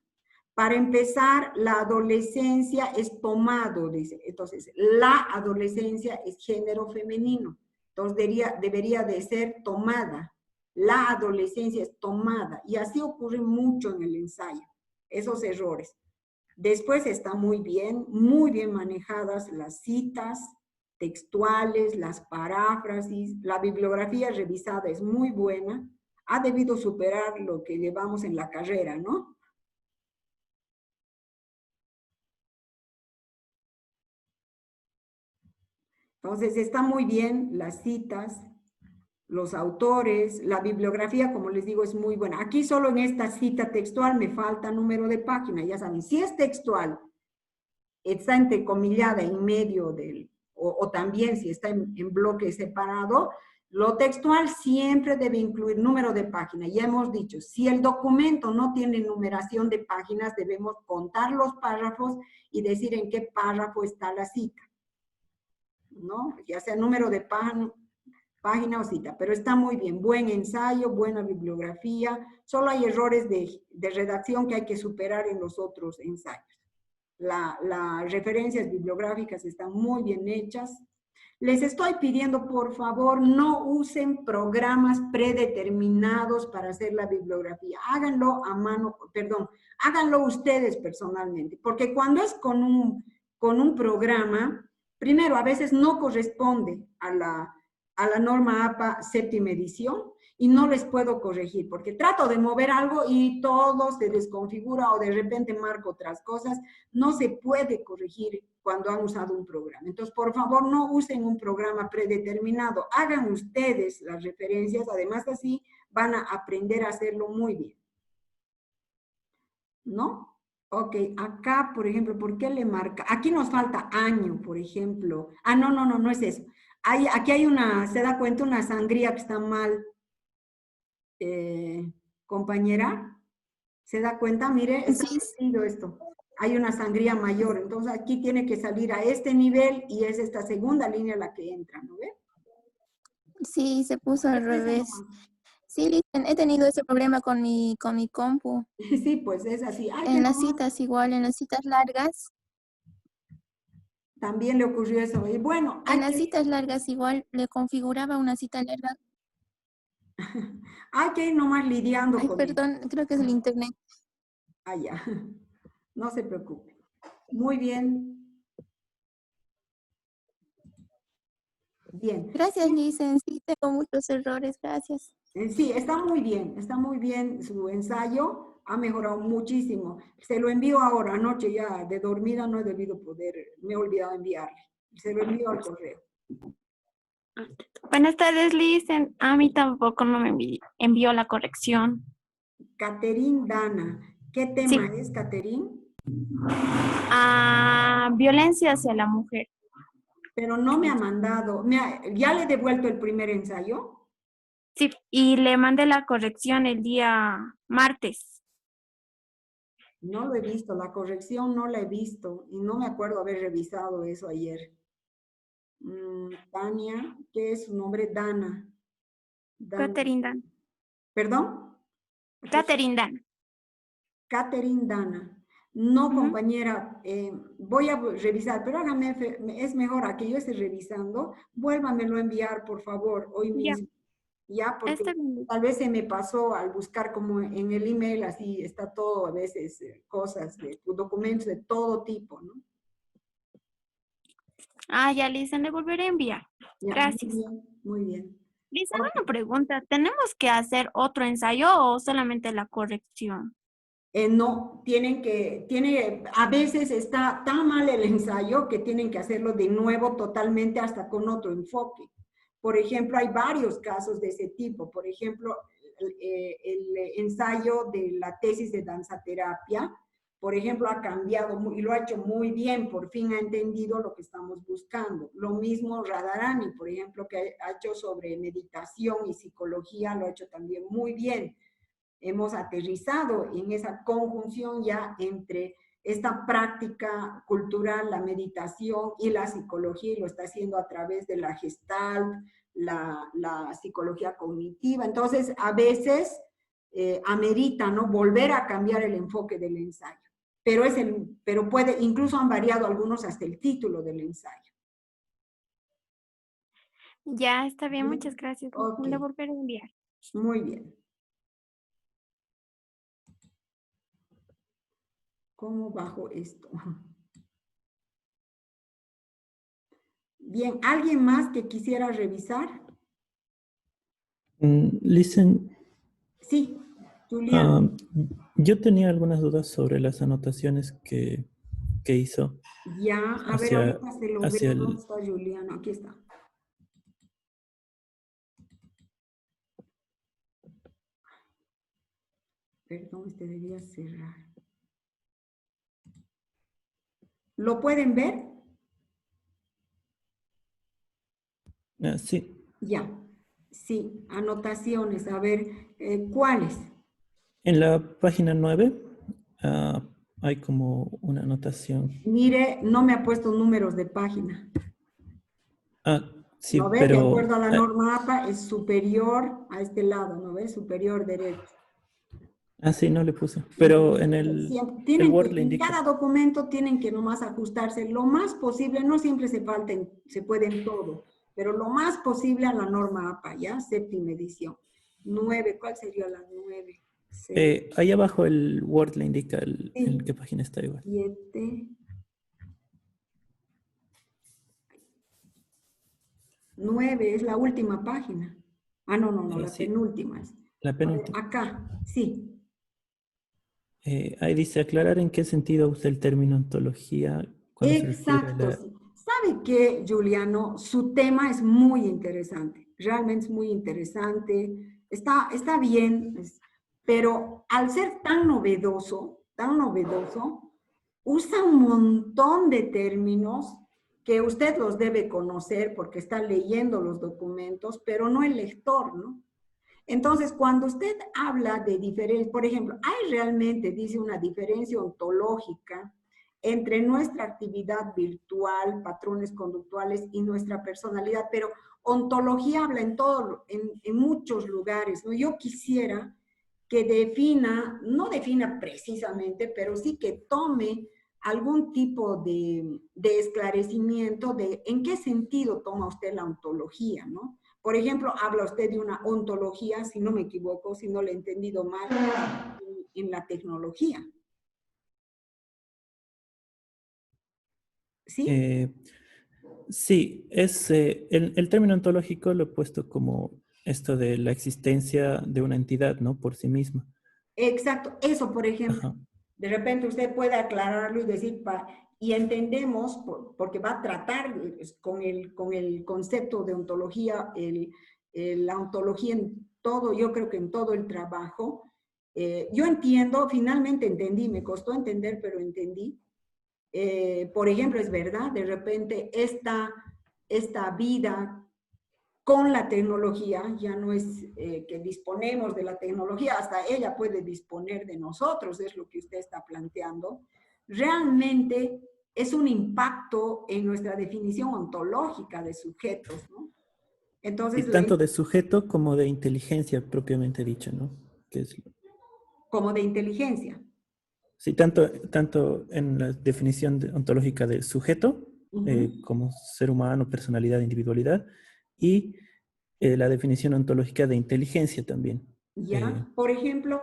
Para empezar, la adolescencia es tomado, dice. Entonces, la adolescencia es género femenino. Entonces, debería de ser tomada. La adolescencia es tomada. Y así ocurre mucho en el ensayo, esos errores. Después está muy bien manejadas las citas textuales, las paráfrasis, la bibliografía revisada es muy buena. Ha debido superar lo que llevamos en la carrera, ¿no? Entonces, está muy bien las citas, los autores, la bibliografía, como les digo, es muy buena. Aquí solo en esta cita textual me falta número de página, ya saben, si es textual, está entrecomillada en medio del, o también si está en bloque separado, lo textual siempre debe incluir número de página. Ya hemos dicho, si el documento no tiene numeración de páginas, debemos contar los párrafos y decir en qué párrafo está la cita, ¿no? Ya sea número de página o cita, pero está muy bien, buen ensayo, buena bibliografía, solo hay errores de redacción que hay que superar en los otros ensayos. Las referencias bibliográficas están muy bien hechas. Les estoy pidiendo, por favor, no usen programas predeterminados para hacer la bibliografía. Háganlo a mano, perdón, háganlo ustedes personalmente, porque cuando es con un programa, primero, a veces no corresponde a la norma APA séptima edición y no les puedo corregir porque trato de mover algo y todo se desconfigura o de repente marco otras cosas. No se puede corregir cuando han usado un programa. Entonces, por favor, no usen un programa predeterminado. Hagan ustedes las referencias. Además, así van a aprender a hacerlo muy bien. ¿No? Ok, acá, por ejemplo, ¿por qué le marca? Aquí nos falta año, por ejemplo. Ah, no es eso. Aquí hay se da cuenta, una sangría que está mal. Compañera, ¿se da cuenta? Mire, está metido esto. Hay una sangría mayor, entonces aquí tiene que salir a este nivel y es esta segunda línea la que entra, ¿no ve? Sí, se puso al revés. Sí, Listen, he tenido ese problema con mi compu. Sí, pues es así. En las citas igual, en las citas largas. También le ocurrió eso. Y bueno, en las citas largas igual le configuraba una cita larga. Hay que ir nomás lidiando con perdón, creo que es el internet. Ah, ya. No se preocupe. Muy bien. Bien. Gracias, Listen. Sí, tengo muchos errores. Gracias. Sí, está muy bien su ensayo, ha mejorado muchísimo. Se lo envío ahora, anoche ya de dormida no he debido poder, me he olvidado enviarle. Se lo envío al correo. Buenas tardes, Listen. A mí tampoco no me envió la corrección. Caterín Dana, ¿qué tema es, Caterín? Violencia hacia la mujer. Pero no me ha mandado, ¿ya le he devuelto el primer ensayo? Sí, y le mandé la corrección el día martes. No lo he visto, la corrección no la he visto y no me acuerdo haber revisado eso ayer. Tania, ¿qué es su nombre? Dana. Catherine Dan. ¿Perdón? Catherine Dan. Catherine Dana. No, Ujú. compañera, voy a revisar, pero hágame, es mejor a que yo esté revisando, vuélvamelo a enviar, por favor, hoy Ya, mismo. Ya, porque está bien. tal vez se me pasó al buscar como en el email, así está todo, a veces cosas, documentos de todo tipo, ¿no? Ah, ya, Lisa, le volveré a enviar. Ya, muy Gracias. bien, muy bien. Lisa, Ok. una pregunta. ¿Tenemos que hacer otro ensayo o solamente la corrección? No, a veces está tan mal el ensayo que tienen que hacerlo de nuevo totalmente hasta con otro enfoque. Por ejemplo, hay varios casos de ese tipo. Por ejemplo, el ensayo de la tesis de danzaterapia, por ejemplo, ha cambiado y lo ha hecho muy bien, por fin ha entendido lo que estamos buscando. Lo mismo Radharani, por ejemplo, que ha hecho sobre meditación y psicología, lo ha hecho también muy bien. Hemos aterrizado en esa conjunción ya entre esta práctica cultural, la meditación y la psicología, y lo está haciendo a través de la Gestalt, la psicología cognitiva. Entonces, a veces amerita, ¿no?, volver a cambiar el enfoque del ensayo. Pero puede, incluso han variado algunos hasta el título del ensayo. Ya, está bien, ¿Sí? muchas gracias. Ok, Le volveré a enviar. muy bien. ¿Cómo bajo esto? Bien, ¿alguien más que quisiera revisar? Listen, Sí, Julián. yo tenía algunas dudas sobre las anotaciones que hizo Ya, a ver, hacia, ahorita se lo veo. hacia ¿Dónde el... está Julián? Aquí está. Perdón, este debía cerrar. ¿Lo pueden ver? sí, Ya. Sí, anotaciones. A ver, ¿cuáles? en la página 9 hay como una anotación. Mire, no me ha puesto números de página. Sí, ¿No ve? De pero acuerdo a la norma APA, es superior a este lado, ¿no ve? Superior derecho. sí, no le puse. Pero en el Tienen que, Word le en indica. cada documento tienen que nomás ajustarse lo más posible, no siempre se puede en todo, pero lo más posible a la norma APA, ¿ya? Séptima edición. 9, ¿cuál sería la 9? 6, Ahí abajo el Word le indica en sí, qué página está igual. 7, 9 es la última página. Ah, no, la Sí, penúltima es. la A ver, penúltima. acá, sí. Ahí dice aclarar en qué sentido usa el término ontología cuando se refiere a Exacto, la... sí. ¿Sabe qué, Juliano? Su tema es muy interesante, realmente es muy interesante, está bien, pero al ser tan novedoso, usa un montón de términos que usted los debe conocer porque está leyendo los documentos, pero no el lector, ¿no? Entonces, cuando usted habla de diferencia, por ejemplo, hay realmente, dice, una diferencia ontológica entre nuestra actividad virtual, patrones conductuales y nuestra personalidad, pero ontología habla en muchos lugares, ¿no? Yo quisiera que no defina precisamente, pero sí que tome algún tipo de esclarecimiento de en qué sentido toma usted la ontología, ¿no? Por ejemplo, habla usted de una ontología, si no me equivoco, si no le he entendido mal, en la tecnología. ¿Sí? Sí, es el término ontológico lo he puesto como esto de la existencia de una entidad, ¿no? Por sí misma. Exacto, eso por ejemplo. Ajá. De repente usted puede aclararlo y decir, y entendemos, porque va a tratar con el concepto de ontología, la ontología en todo, yo creo que en todo el trabajo. Yo entiendo, finalmente entendí, me costó entender, pero entendí. Por ejemplo, es verdad, de repente esta vida con la tecnología, ya no es que disponemos de la tecnología, hasta ella puede disponer de nosotros, es lo que usted está planteando, realmente es un impacto en nuestra definición ontológica de sujetos, ¿no? Y Entonces, tanto de sujeto como de inteligencia propiamente dicha, ¿no? Que es, como de inteligencia. sí, tanto en la definición ontológica de sujeto, como ser humano, personalidad, individualidad, y la definición ontológica de inteligencia también. Ya, por ejemplo,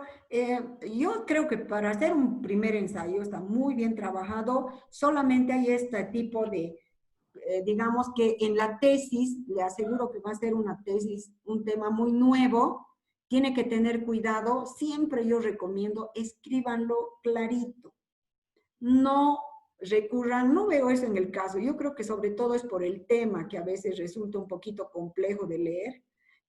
yo creo que para hacer un primer ensayo está muy bien trabajado, solamente hay este tipo de, digamos que en la tesis, le aseguro que va a ser una tesis, un tema muy nuevo, tiene que tener cuidado, siempre yo recomiendo, escríbanlo clarito, no recurran, no veo eso en el caso, yo creo que sobre todo es por el tema que a veces resulta un poquito complejo de leer,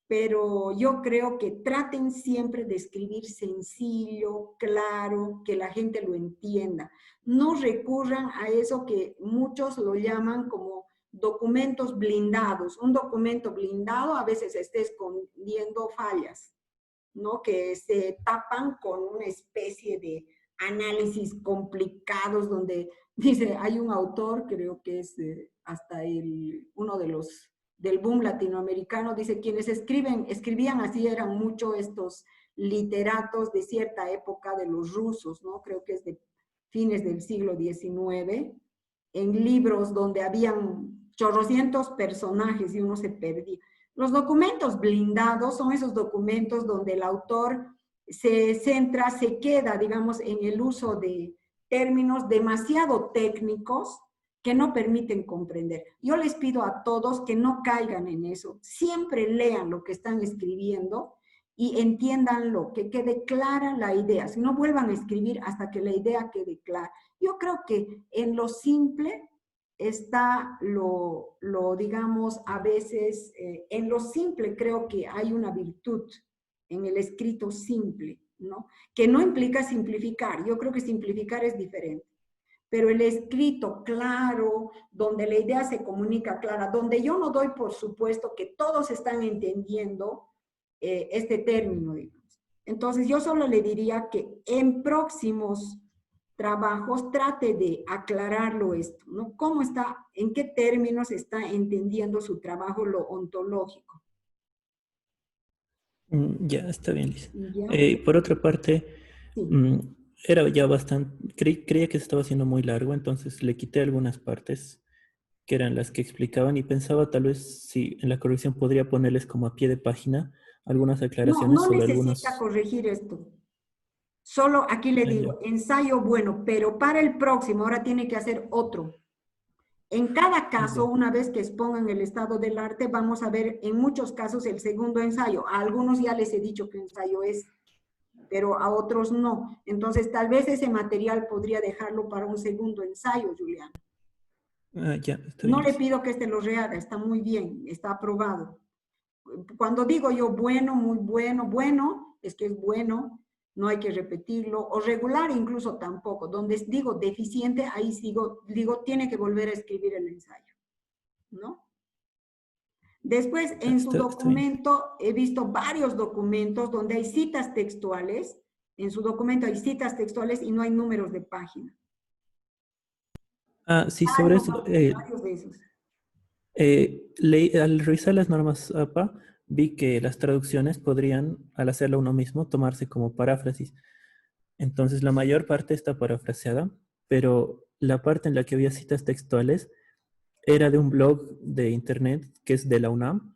pero yo creo que traten siempre de escribir sencillo, claro, que la gente lo entienda. No recurran a eso que muchos lo llaman como documentos blindados. Un documento blindado a veces está escondiendo fallas, ¿no? Que se tapan con una especie de análisis complicados donde dice, hay un autor, creo que es hasta uno de los del boom latinoamericano, dice, quienes escribían así eran mucho estos literatos de cierta época de los rusos, ¿no? Creo que es de fines del siglo XIX, en libros donde habían chorrocientos personajes y uno se perdía. Los documentos blindados son esos documentos donde el autor se centra, se queda, digamos, en el uso de términos demasiado técnicos que no permiten comprender. Yo les pido a todos que no caigan en eso. Siempre lean lo que están escribiendo y entiéndanlo, que quede clara la idea. Si no, vuelvan a escribir hasta que la idea quede clara. Yo creo que en lo simple está digamos, a veces, en lo simple creo que hay una virtud en el escrito simple, ¿no? Que no implica simplificar. Yo creo que simplificar es diferente. Pero el escrito claro, donde la idea se comunica clara, donde yo no doy por supuesto que todos están entendiendo este término, digamos. Entonces yo solo le diría que en próximos trabajos trate de aclararlo esto, ¿no? ¿Cómo está, en qué términos está entendiendo su trabajo lo ontológico? Ya, está bien, Lisa. ¿Ya? Por otra parte, Sí. era ya bastante, creía que se estaba haciendo muy largo, entonces le quité algunas partes que eran las que explicaban y pensaba tal vez si en la corrección podría ponerles como a pie de página algunas aclaraciones No sobre necesita algunos... corregir esto. Solo aquí le digo, ensayo bueno, pero para el próximo ahora tiene que hacer otro. En cada caso, una vez que expongan el estado del arte, vamos a ver en muchos casos el segundo ensayo. A algunos ya les he dicho que ensayo es, pero a otros no. Entonces, tal vez ese material podría dejarlo para un segundo ensayo, Julián. ya, está No bien, le Lisa. pido que este lo rehaga, está muy bien, está aprobado. Cuando digo yo bueno, muy bueno, bueno, es que es bueno, no hay que repetirlo, o regular incluso tampoco. Donde digo deficiente, ahí digo tiene que volver a escribir el ensayo, ¿no? Después, en su Está bien. documento, he visto varios documentos donde hay citas textuales. En su documento hay citas textuales y no hay números de página. Ah, sí, sobre eso, Varios de esos. al revisar las normas APA, vi que las traducciones podrían, al hacerlo uno mismo, tomarse como paráfrasis. Entonces, la mayor parte está parafraseada, pero la parte en la que había citas textuales era de un blog de internet que es de la UNAM,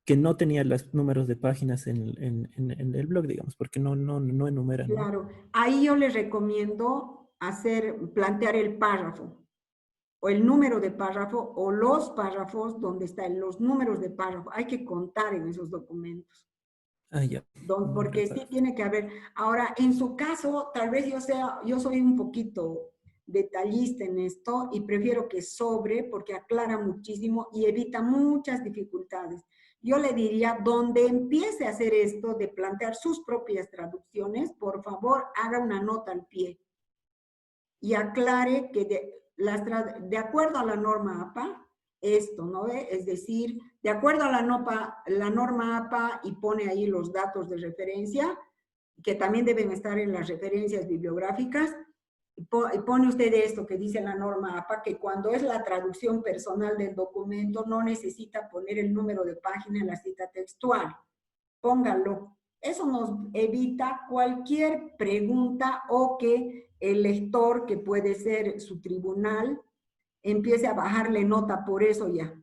que no tenía los números de páginas en el blog, digamos, porque no enumeran, ¿no? Claro, ahí yo les recomiendo plantear el párrafo, o el número de párrafo, o los párrafos donde están los números de párrafo. Hay que contar en esos documentos. Ah, ya. Porque sí tiene que haber. Ahora, en su caso, tal vez yo soy un poquito detallista en esto y prefiero que sobre porque aclara muchísimo y evita muchas dificultades. Yo le diría, donde empiece a hacer esto de plantear sus propias traducciones, por favor, haga una nota al pie y aclare que de acuerdo a la norma APA, esto, ¿no ve? Es decir, de acuerdo a la norma APA, y pone ahí los datos de referencia, que también deben estar en las referencias bibliográficas, y pone usted esto que dice la norma APA, que cuando es la traducción personal del documento no necesita poner el número de página en la cita textual. Póngalo. Eso nos evita cualquier pregunta o que el lector, que puede ser su tribunal, empiece a bajarle nota por eso ya,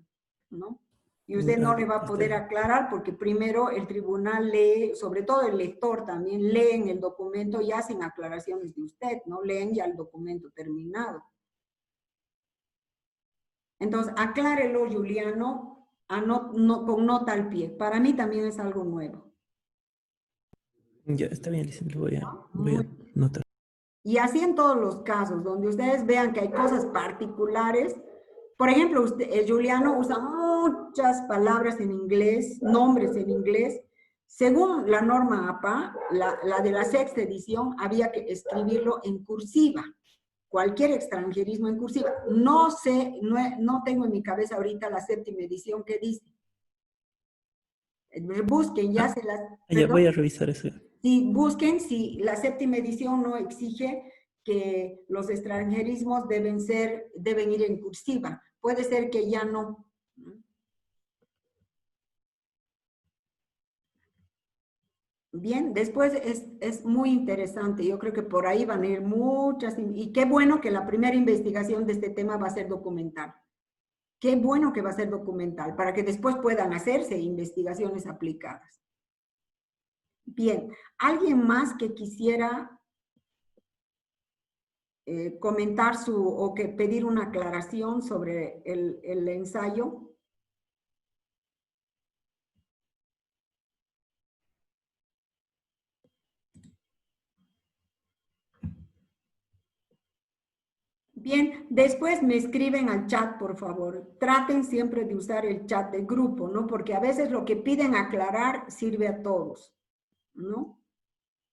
¿no? Y usted no le va a poder aclarar porque primero el tribunal lee, sobre todo el lector también, leen el documento ya sin aclaraciones de usted, ¿no? Leen ya el documento terminado. Entonces, aclárelo, Juliano, con nota al pie. Para mí también es algo nuevo. Ya, está bien, Lice, lo voy a notar. Y así en todos los casos, donde ustedes vean que hay cosas particulares. Por ejemplo, Juliano usa muchas palabras en inglés, nombres en inglés. Según la norma APA, la de la 6ª edición, había que escribirlo en cursiva. Cualquier extranjerismo en cursiva. No sé, no tengo en mi cabeza ahorita la 7ª edición que dice. Busquen, ya se las... Ya voy a revisar eso. Sí, busquen si la 7ª edición no exige que los extranjerismos deben ir en cursiva. Puede ser que ya no. Bien, después es muy interesante. Yo creo que por ahí van a ir muchas, y qué bueno que la primera investigación de este tema va a ser documental. Qué bueno que va a ser documental, para que después puedan hacerse investigaciones aplicadas. Bien, ¿alguien más que quisiera comentar o que pedir una aclaración sobre el ensayo? Bien, después me escriben al chat, por favor. Traten siempre de usar el chat de grupo, ¿no? Porque a veces lo que piden aclarar sirve a todos, ¿no?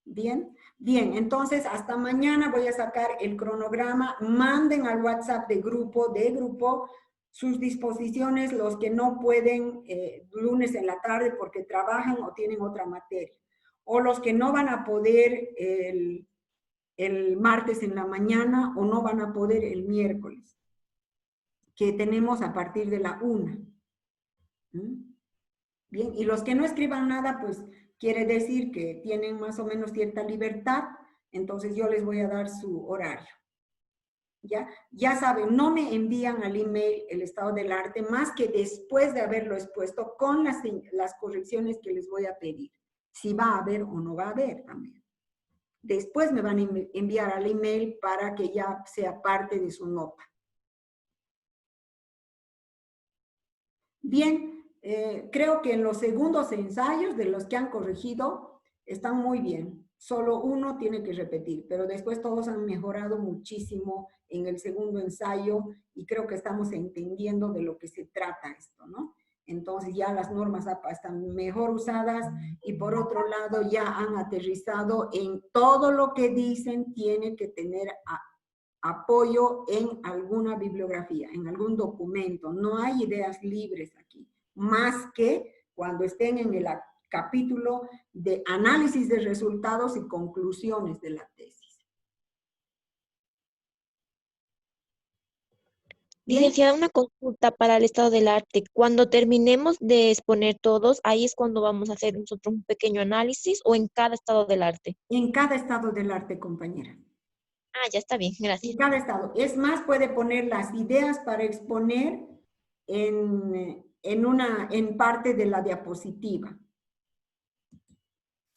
Bien, bien, entonces hasta mañana voy a sacar el cronograma. Manden al WhatsApp de grupo sus disposiciones, los que no pueden lunes en la tarde porque trabajan o tienen otra materia, o los que no van a poder el martes en la mañana o no van a poder el miércoles, que tenemos a partir de la 1. Bien, y los que no escriban nada, pues quiere decir que tienen más o menos cierta libertad, entonces yo les voy a dar su horario. Ya saben, no me envían al email el estado del arte más que después de haberlo expuesto con las correcciones que les voy a pedir. Si va a haber o no va a haber también. Después me van a enviar al email para que ya sea parte de su nota. Bien. Creo que en los segundos ensayos de los que han corregido están muy bien. Solo uno tiene que repetir, pero después todos han mejorado muchísimo en el segundo ensayo y creo que estamos entendiendo de lo que se trata esto, ¿no? Entonces ya las normas APA están mejor usadas y por otro lado ya han aterrizado en todo lo que dicen tiene que tener apoyo en alguna bibliografía, en algún documento. No hay ideas libres aquí. Más que cuando estén en el capítulo de análisis de resultados y conclusiones de la tesis. Licenciada, una consulta para el estado del arte. Cuando terminemos de exponer todos, ¿ahí es cuando vamos a hacer nosotros un pequeño análisis o en cada estado del arte? En cada estado del arte, compañera. Ah, ya está bien, gracias. En cada estado. Es más, puede poner las ideas para exponer en parte de la diapositiva.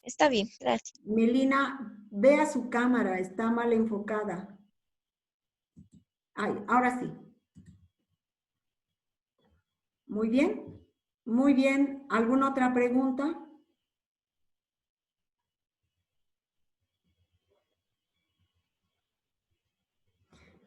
Está bien, gracias. Melina, vea su cámara, está mal enfocada. Ay, ahora sí. Muy bien, muy bien. ¿Alguna otra pregunta?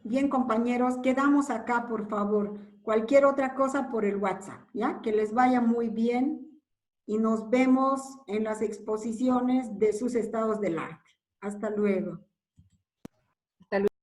Bien, compañeros, quedamos acá, por favor. Cualquier otra cosa por el WhatsApp, ¿ya? Que les vaya muy bien y nos vemos en las exposiciones de sus estados del arte. Hasta luego.